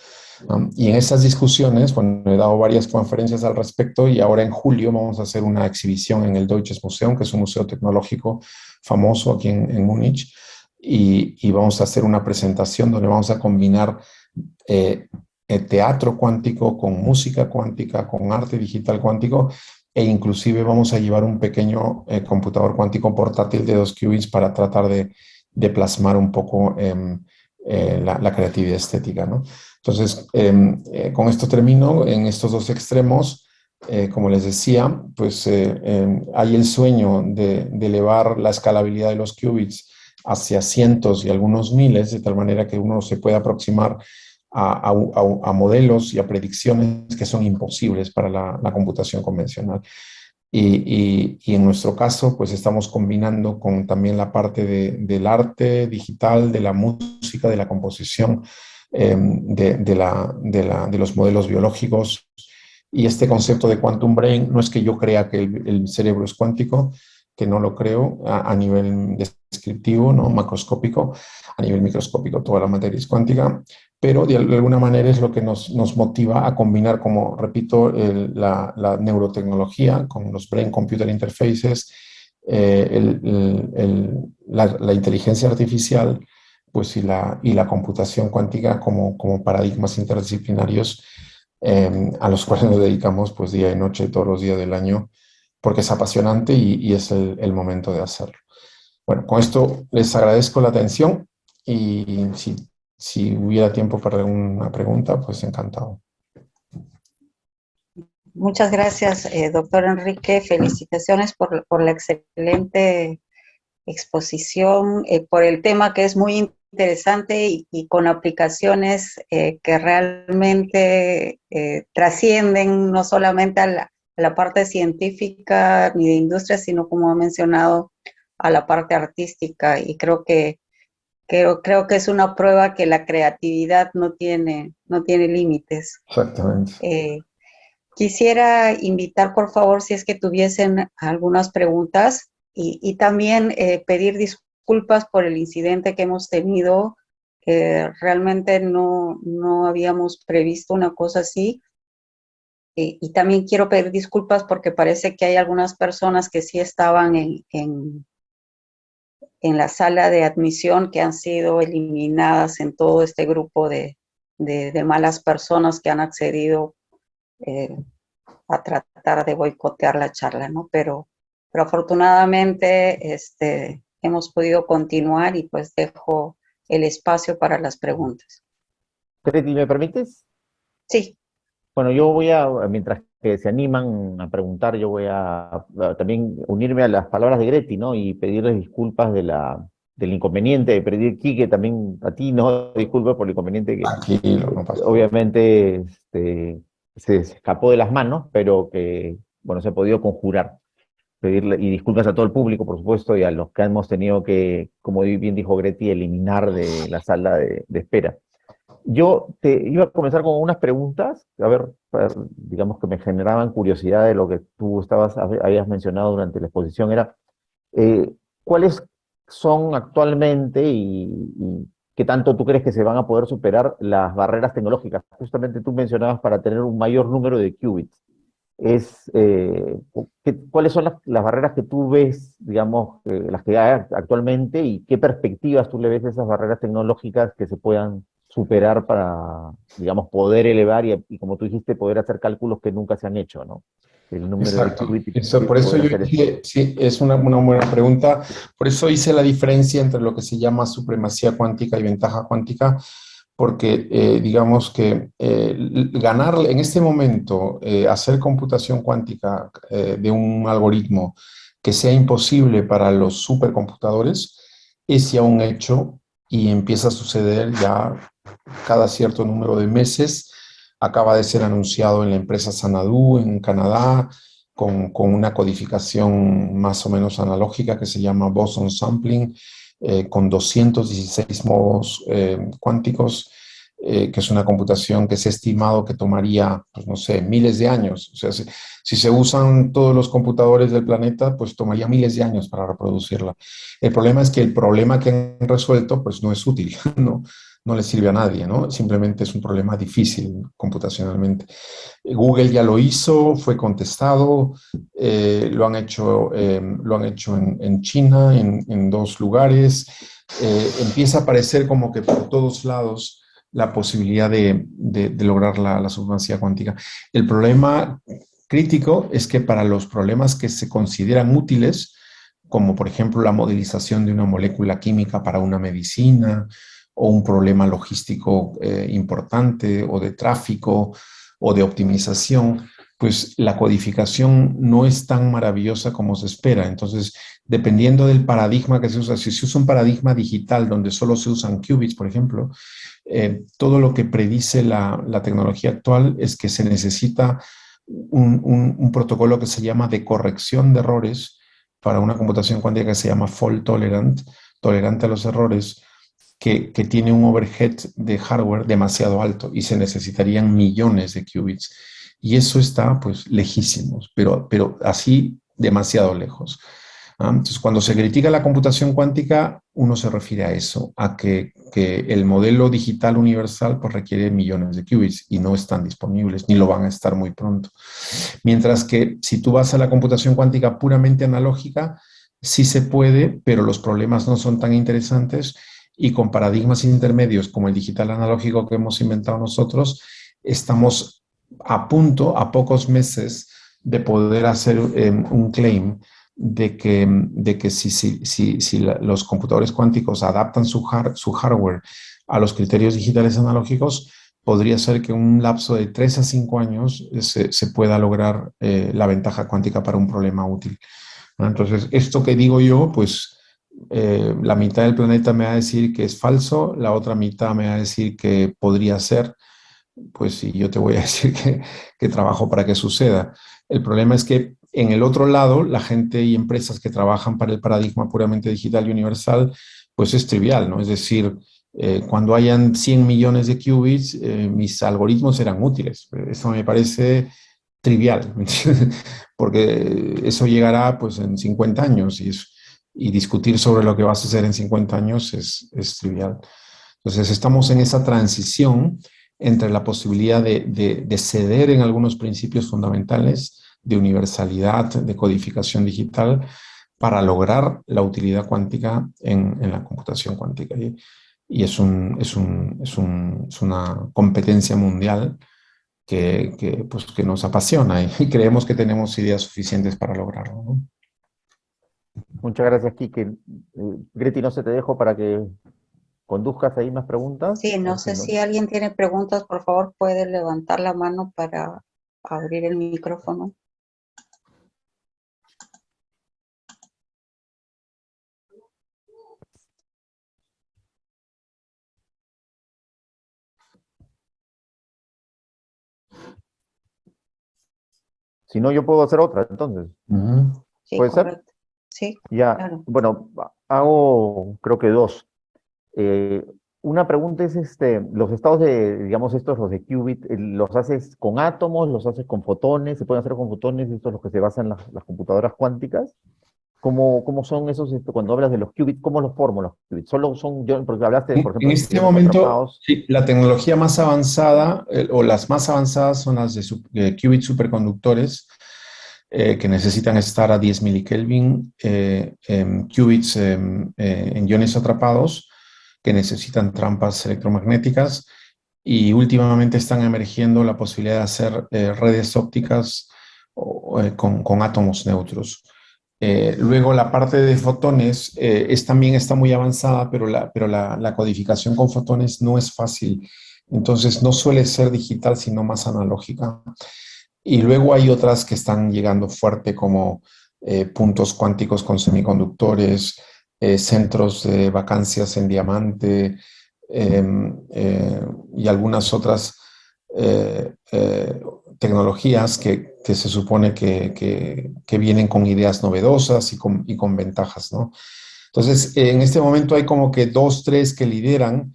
Y en esas discusiones, bueno, he dado varias conferencias al respecto, y ahora en julio vamos a hacer una exhibición en el Deutsches Museum, que es un museo tecnológico famoso aquí en Múnich, y vamos a hacer una presentación donde vamos a combinar teatro cuántico, con música cuántica, con arte digital cuántico, e inclusive vamos a llevar un pequeño computador cuántico portátil de 2 qubits para tratar de plasmar un poco la creatividad estética, ¿no? Entonces, con esto termino. En estos dos extremos, como les decía, pues hay el sueño de elevar la escalabilidad de los qubits hacia cientos y algunos miles, de tal manera que uno se pueda aproximar a modelos y a predicciones que son imposibles para la computación convencional. Y en nuestro caso, pues estamos combinando con también la parte del arte digital, de la música, de la composición, de los modelos biológicos. Y este concepto de quantum brain no es que yo crea que el cerebro es cuántico, que no lo creo a nivel descriptivo, ¿no? Macroscópico, a nivel microscópico toda la materia es cuántica, pero de alguna manera es lo que nos motiva a combinar, como repito, la neurotecnología con los brain-computer interfaces, la inteligencia artificial, pues, y la computación cuántica como paradigmas interdisciplinarios a los cuales nos dedicamos pues día y noche, todos los días del año, porque es apasionante y es el momento de hacerlo. Bueno, con esto les agradezco la atención y si hubiera tiempo para alguna pregunta, pues encantado. Muchas gracias, doctor Enrique. Felicitaciones por la excelente exposición, por el tema que es muy interesante y con aplicaciones que realmente trascienden no solamente a la parte científica ni de industria, sino, como ha mencionado, a la parte artística. Y creo que es una prueba que la creatividad no tiene límites. Exactamente. Quisiera invitar, por favor, si es que tuviesen algunas preguntas y también pedir disculpas por el incidente que hemos tenido. Realmente no habíamos previsto una cosa así. Y también quiero pedir disculpas porque parece que hay algunas personas que sí estaban en la sala de admisión que han sido eliminadas en todo este grupo de malas personas que han accedido a tratar de boicotear la charla, ¿no? Pero afortunadamente hemos podido continuar y pues dejo el espacio para las preguntas. Greti, ¿me permites? Sí. Bueno, mientras que se animan a preguntar, yo voy a también unirme a las palabras de Greti, ¿no? Y pedirles disculpas del inconveniente, pedir, Quique, también a ti, ¿no? Disculpas por el inconveniente que Tranquilo, no pasa nada. obviamente se escapó de las manos, pero que, bueno, se ha podido conjurar. Pedirle, y disculpas a todo el público, por supuesto, y a los que hemos tenido que, como bien dijo Greti, eliminar de la sala de espera. Yo te iba a comenzar con unas preguntas, digamos que me generaban curiosidad de lo que tú habías mencionado durante la exposición, era ¿cuáles son actualmente y qué tanto tú crees que se van a poder superar las barreras tecnológicas? Justamente tú mencionabas para tener un mayor número de qubits. ¿Cuáles son las barreras que tú ves, digamos, las que hay actualmente, y qué perspectivas tú le ves a esas barreras tecnológicas que se puedan superar para, digamos, poder elevar y como tú dijiste, poder hacer cálculos que nunca se han hecho, ¿no? El número Exacto. de qubits. Por eso yo dije, sí, es una buena pregunta. Por eso hice la diferencia entre lo que se llama supremacía cuántica y ventaja cuántica, porque digamos que ganar en este momento, hacer computación cuántica de un algoritmo que sea imposible para los supercomputadores, es ya un hecho y empieza a suceder ya cada cierto número de meses. Acaba de ser anunciado en la empresa Xanadu en Canadá, con una codificación más o menos analógica que se llama Boson Sampling, con 216 modos cuánticos, que es una computación que se ha estimado que tomaría, pues no sé, miles de años. O sea, si se usan todos los computadores del planeta, pues tomaría miles de años para reproducirla. El problema es que el problema que han resuelto, pues no es útil, no le sirve a nadie, ¿no? Simplemente es un problema difícil computacionalmente. Google ya lo hizo, fue contestado, lo han hecho en China, en 2 lugares. Empieza a aparecer como que por todos lados la posibilidad de lograr la supremacía cuántica. El problema crítico es que para los problemas que se consideran útiles, como por ejemplo la modelización de una molécula química para una medicina, o un problema logístico importante, o de tráfico, o de optimización, pues la codificación no es tan maravillosa como se espera. Entonces, dependiendo del paradigma que se usa, si se usa un paradigma digital donde solo se usan qubits, por ejemplo, todo lo que predice la tecnología actual es que se necesita un protocolo que se llama de corrección de errores para una computación cuántica que se llama fault tolerant, tolerante a los errores, que tiene un overhead de hardware demasiado alto y se necesitarían millones de qubits. Y eso está, pues, lejísimos, pero así demasiado lejos. Entonces, cuando se critica la computación cuántica, uno se refiere a eso, a que el modelo digital universal pues, requiere millones de qubits y no están disponibles, ni lo van a estar muy pronto. Mientras que si tú vas a la computación cuántica puramente analógica, sí se puede, pero los problemas no son tan interesantes y con paradigmas intermedios como el digital analógico que hemos inventado nosotros, estamos a punto, a pocos meses, de poder hacer un claim de que si los computadores cuánticos adaptan su hardware a los criterios digitales analógicos, podría ser que en un lapso de 3 a 5 años se pueda lograr la ventaja cuántica para un problema útil. Entonces, esto que digo yo, pues la mitad del planeta me va a decir que es falso, la otra mitad me va a decir que podría ser, pues sí, yo te voy a decir que trabajo para que suceda. El problema es que en el otro lado, la gente y empresas que trabajan para el paradigma puramente digital y universal, pues es trivial, ¿no? Es decir, cuando hayan 100 millones de qubits, mis algoritmos serán útiles. Eso me parece trivial, porque eso llegará pues en 50 años y discutir sobre lo que vas a hacer en 50 años es trivial. Entonces estamos en esa transición entre la posibilidad de ceder en algunos principios fundamentales de universalidad, de codificación digital, para lograr la utilidad cuántica en la computación cuántica. Y es una competencia mundial que nos apasiona y creemos que tenemos ideas suficientes para lograrlo, ¿no? Muchas gracias, Quique. Greti, no se te dejo para que conduzcas ahí más preguntas. Sí, no sé si alguien tiene preguntas, por favor puede levantar la mano para abrir el micrófono. Si no, yo puedo hacer otra, entonces. Sí, ¿Puede ser? correcto. Sí, Ya, claro. bueno, hago creo que dos. Una pregunta es, los estados digamos, los de qubit, ¿los haces con átomos, los haces con fotones? ¿Se pueden hacer con fotones? Estos son los que se basan las computadoras cuánticas. ¿Cómo son esos, cuando hablas de los qubits, cómo los formo los qubits? Solo son, porque hablaste, por ejemplo, En de este iones momento, atrapados. sí, la tecnología más avanzada, o las más avanzadas, son las de qubits superconductores, que necesitan estar a 10 milikelvin, qubits en iones atrapados, que necesitan trampas electromagnéticas, y últimamente están emergiendo la posibilidad de hacer redes ópticas con átomos neutros. Luego la parte de fotones también está muy avanzada, pero la codificación con fotones no es fácil. Entonces no suele ser digital, sino más analógica. Y luego hay otras que están llegando fuerte, como puntos cuánticos con semiconductores, centros de vacancias en diamante, y algunas otras tecnologías que se supone que vienen con ideas novedosas y con ventajas, ¿no? Entonces, en este momento hay como que 2, 3 que lideran,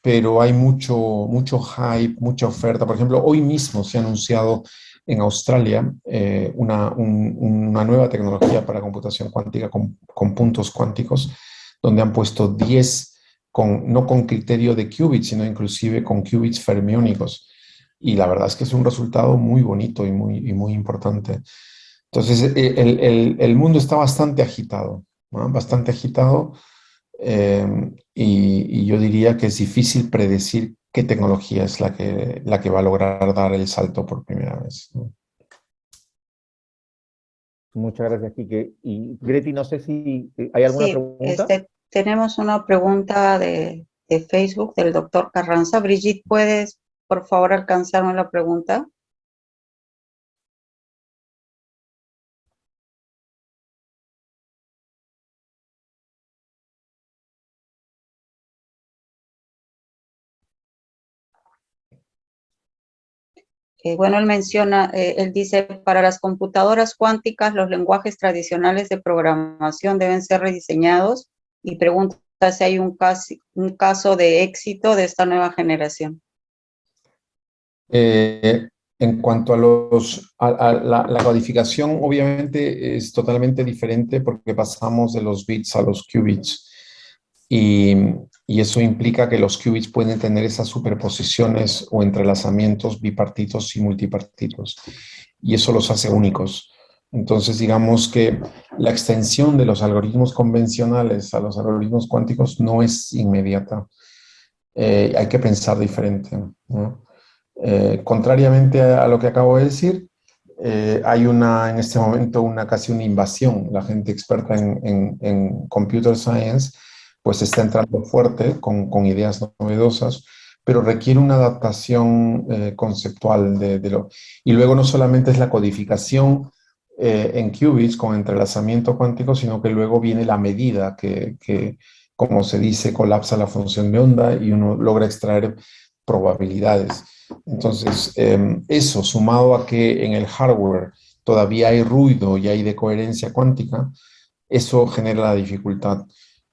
pero hay mucho hype, mucha oferta. Por ejemplo, hoy mismo se ha anunciado en Australia una nueva tecnología para computación cuántica con puntos cuánticos, donde han puesto 10, no con criterio de qubits, sino inclusive con qubits fermiónicos. Y la verdad es que es un resultado muy bonito y muy importante. Entonces, el mundo está bastante agitado, ¿no? Bastante agitado, y yo diría que es difícil predecir qué tecnología es la que va a lograr dar el salto por primera vez, ¿no? Muchas gracias, Quique. Y Greti, no sé si hay alguna Sí, pregunta. tenemos una pregunta de Facebook del doctor Carranza. Brigitte, ¿puedes, por favor, alcanzarme la pregunta? Bueno, él menciona, él dice, para las computadoras cuánticas, los lenguajes tradicionales de programación deben ser rediseñados y pregunta si hay un caso de éxito de esta nueva generación. En cuanto a la codificación, obviamente es totalmente diferente porque pasamos de los bits a los qubits. Y eso implica que los qubits pueden tener esas superposiciones o entrelazamientos bipartitos y multipartitos. Y eso los hace únicos. Entonces, digamos que la extensión de los algoritmos convencionales a los algoritmos cuánticos no es inmediata. Hay que pensar diferente, ¿no? Contrariamente a lo que acabo de decir, hay en este momento casi una invasión. La gente experta en computer science pues está entrando fuerte con ideas novedosas, pero requiere una adaptación conceptual Y luego no solamente es la codificación en qubits con entrelazamiento cuántico, sino que luego viene la medida como se dice, colapsa la función de onda y uno logra extraer probabilidades. Entonces, eso sumado a que en el hardware todavía hay ruido y hay decoherencia cuántica, eso genera la dificultad.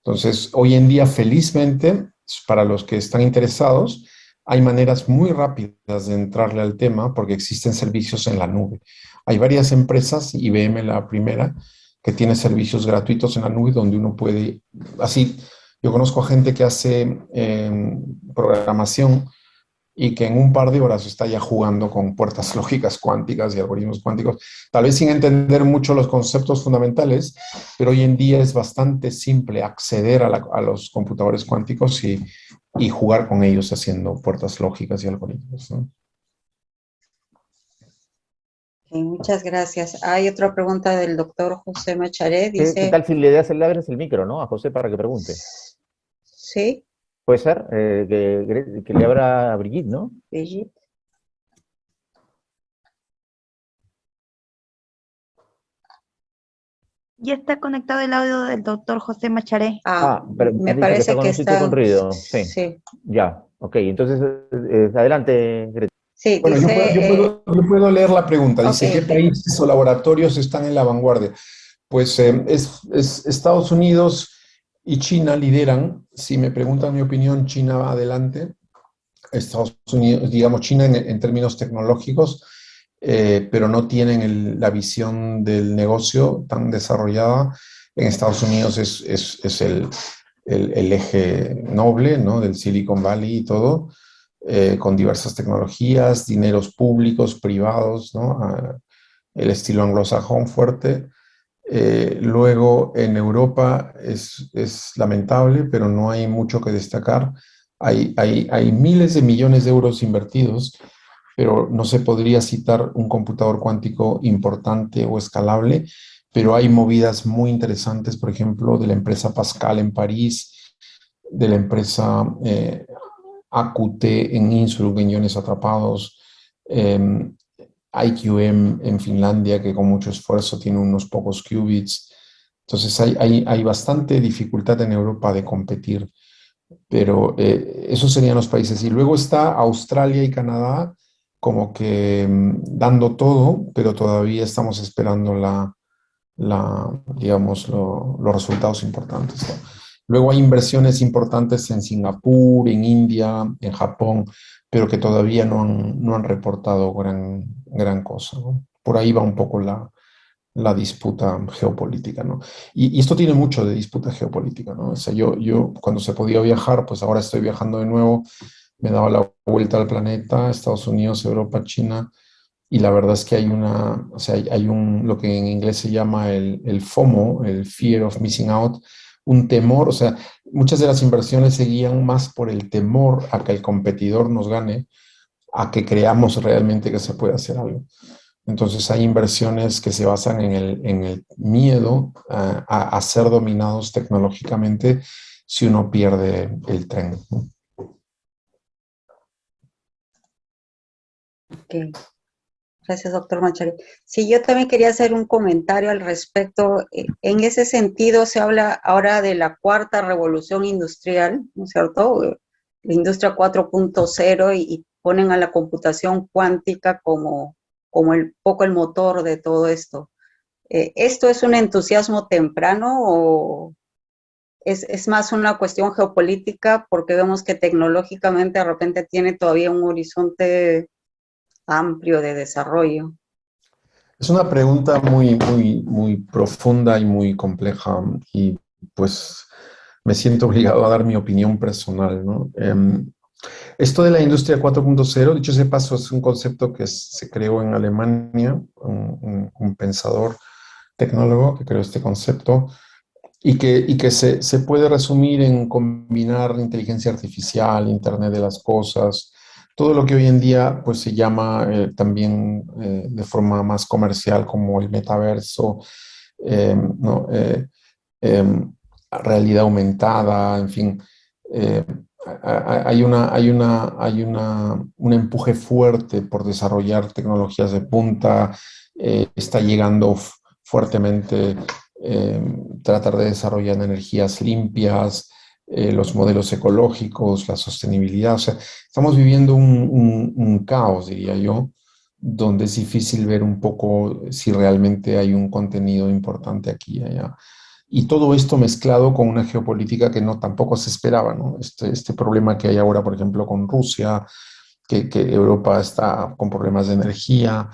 Entonces, hoy en día, felizmente, para los que están interesados, hay maneras muy rápidas de entrarle al tema porque existen servicios en la nube. Hay varias empresas, IBM la primera, que tiene servicios gratuitos en la nube donde uno puede, así, yo conozco a gente que hace programación y que en un par de horas está ya jugando con puertas lógicas cuánticas y algoritmos cuánticos, tal vez sin entender mucho los conceptos fundamentales, pero hoy en día es bastante simple acceder a los computadores cuánticos y jugar con ellos haciendo puertas lógicas y algoritmos, ¿no? Muchas gracias. Hay otra pregunta del doctor José Macharé. ¿Qué Dice, tal si le abres el micro, ¿no? A José para que pregunte. ¿sí? Puede ser que le abra a Brigitte, ¿no? Brigitte. Ya está conectado el audio del doctor José Macharé. Pero Me dice que parece está con que un sitio con ruido. Sí, sí. ya. Ok, entonces, adelante, Greta. Sí, Bueno, dice, yo puedo leer la pregunta. Dice, ok, ¿qué países o laboratorios están en la vanguardia? Pues es Estados Unidos y China lideran. Si me preguntan mi opinión, China va adelante. Estados Unidos, digamos, China en términos tecnológicos, pero no tienen la visión del negocio tan desarrollada. En Estados Unidos es el eje noble, ¿no? Del Silicon Valley y todo, con diversas tecnologías, dineros públicos, privados, ¿no? El estilo anglosajón fuerte. Luego en Europa es lamentable, pero no hay mucho que destacar. Hay miles de millones de euros invertidos, pero no se podría citar un computador cuántico importante o escalable, pero hay movidas muy interesantes, por ejemplo, de la empresa Pascal en París, de la empresa AQT en Innsbruck, en iones atrapados, IQM en Finlandia, que con mucho esfuerzo tiene unos pocos qubits. Entonces hay bastante dificultad en Europa de competir, pero esos serían los países. Y luego está Australia y Canadá como que dando todo, pero todavía estamos esperando digamos, los resultados importantes, ¿no? Luego hay inversiones importantes en Singapur, en India, en Japón, pero que todavía no han reportado gran cosa, ¿no? Por ahí va un poco la disputa geopolítica, ¿no? Y esto tiene mucho de disputa geopolítica, ¿no? O sea, yo cuando se podía viajar, pues ahora estoy viajando de nuevo, me daba la vuelta al planeta, Estados Unidos, Europa, China, y la verdad es que hay lo que en inglés se llama el FOMO, el Fear of Missing Out, un temor, o sea, muchas de las inversiones se guían más por el temor a que el competidor nos gane, a que creamos realmente que se puede hacer algo. Entonces hay inversiones que se basan en el miedo a ser dominados tecnológicamente si uno pierde el tren, ¿no? Ok. Gracias, doctor Macharelli. Sí, yo también quería hacer un comentario al respecto. En ese sentido, se habla ahora de la cuarta revolución industrial, ¿no es cierto? La industria 4.0 y ponen a la computación cuántica como poco el motor de todo esto. ¿Esto es un entusiasmo temprano o es más una cuestión geopolítica? Porque vemos que tecnológicamente de repente tiene todavía un horizonte amplio de desarrollo. Es una pregunta muy profunda y muy compleja y pues me siento obligado a dar mi opinión personal, ¿no? Esto de la industria 4.0, dicho ese paso, es un concepto que se creó en Alemania, un pensador tecnólogo que creó este concepto y que se puede resumir en combinar inteligencia artificial, Internet de las cosas, todo lo que hoy en día pues se llama también de forma más comercial como el metaverso, ¿no? Realidad aumentada, en fin. eh, un empuje fuerte por desarrollar tecnologías de punta, está llegando fuertemente eh, tratar de desarrollar energías limpias, los modelos ecológicos, la sostenibilidad. O sea, estamos viviendo un caos, diría yo, donde es difícil ver un poco si realmente hay un contenido importante aquí y allá. Y todo esto mezclado con una geopolítica que no tampoco se esperaba, ¿no? Este problema que hay ahora, por ejemplo, con Rusia, que Europa está con problemas de energía,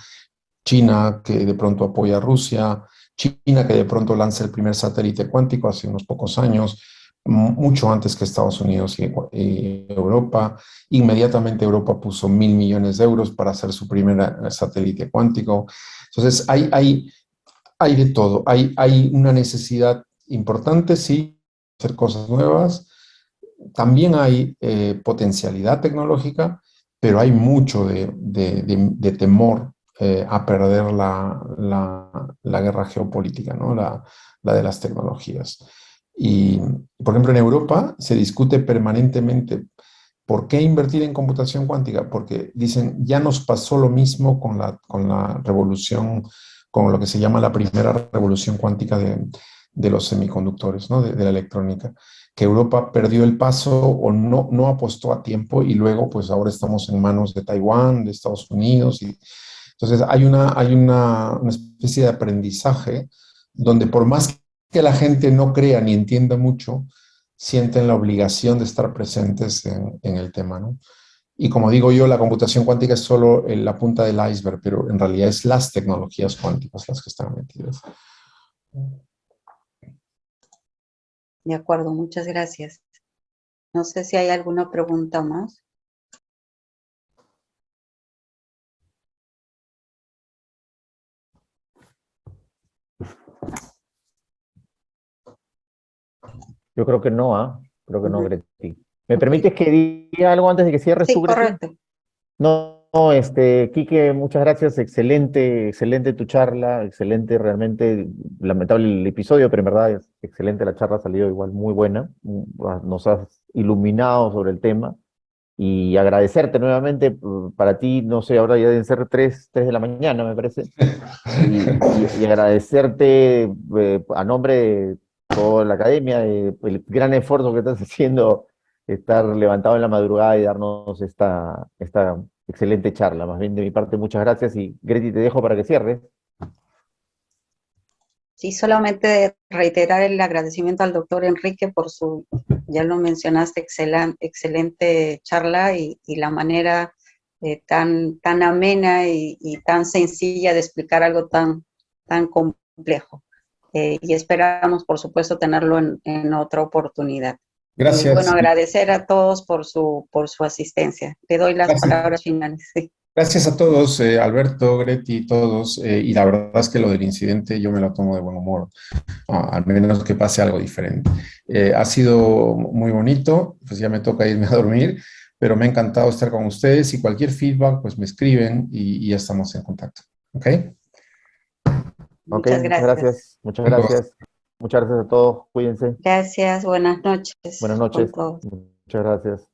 China que de pronto apoya a Rusia, China que de pronto lanza el primer satélite cuántico hace unos pocos años, mucho antes que Estados Unidos y Europa. Inmediatamente Europa puso 1.000 millones de euros para hacer su primer satélite cuántico. Entonces hay de todo, hay una necesidad importante, sí, hacer cosas nuevas. También hay potencialidad tecnológica, pero hay mucho de temor a perder la guerra geopolítica, ¿no? La de las tecnologías. Y, por ejemplo, en Europa se discute permanentemente por qué invertir en computación cuántica, porque dicen, ya nos pasó lo mismo con la revolución, con lo que se llama la primera revolución cuántica de los semiconductores, ¿no? De la electrónica, que Europa perdió el paso o no apostó a tiempo y luego pues ahora estamos en manos de Taiwán, de Estados Unidos. Y, entonces hay una especie de aprendizaje donde por más que la gente no crea ni entienda mucho, sienten la obligación de estar presentes en el tema, ¿no? Y como digo yo, la computación cuántica es solo la punta del iceberg, pero en realidad es las tecnologías cuánticas las que están metidas. De acuerdo, muchas gracias. No sé si hay alguna pregunta más. Yo creo que no, ¿ah? Creo que no, Ujú. Greti. ¿Me Ok. permites que diga algo antes de que cierres tú, Sí, Greti? correcto. No, Quique, muchas gracias, excelente tu charla, excelente realmente, lamentable el episodio, pero en verdad es excelente la charla, ha salido igual muy buena, nos has iluminado sobre el tema y agradecerte nuevamente, para ti, no sé, ahora ya deben ser 3 de la mañana, me parece, y agradecerte a nombre de toda la academia, el gran esfuerzo que estás haciendo, estar levantado en la madrugada y darnos esta excelente charla. Más bien de mi parte, muchas gracias y Greti, te dejo para que cierres. Sí, solamente reiterar el agradecimiento al doctor Enrique por ya lo mencionaste, excelente charla y la manera tan amena y tan sencilla de explicar algo tan complejo. Y esperamos, por supuesto, tenerlo en otra oportunidad. Y bueno, Gracias. agradecer a todos por su asistencia. Le doy las Gracias. palabras finales. Sí. Gracias a todos, Alberto, Greti, todos, y la verdad es que lo del incidente yo me lo tomo de buen humor, al menos que pase algo diferente. Ha sido muy bonito, pues ya me toca irme a dormir, pero me ha encantado estar con ustedes y cualquier feedback, pues me escriben y ya estamos en contacto. ¿Ok? Ok, Muchas muchas gracias. gracias, muchas gracias. Muchas gracias a todos, cuídense. Gracias, buenas noches. Buenas con noches, todos. muchas gracias.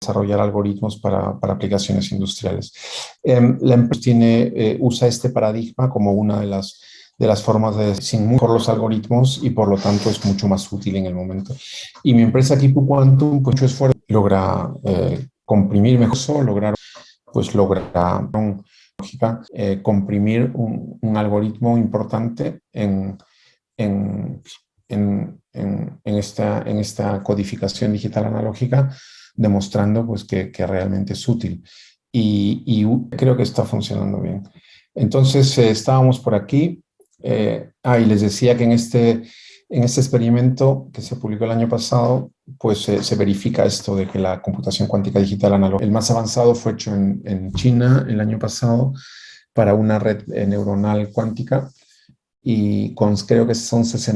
Desarrollar algoritmos para aplicaciones industriales. La empresa usa este paradigma como una de las formas de sin por los algoritmos y por lo tanto es mucho más útil en el momento. Y mi empresa Kipu Quantum, pues mucho esfuerzo, logra comprimir mejor, logra comprimir un algoritmo importante en esta codificación digital analógica, demostrando pues, que realmente es útil. Y creo que está funcionando bien. Entonces, estábamos por aquí. Y les decía que en este experimento que se publicó el año pasado, pues se verifica esto de que la computación cuántica digital analógica, el más avanzado fue hecho en China el año pasado para una red neuronal cuántica y creo que son 60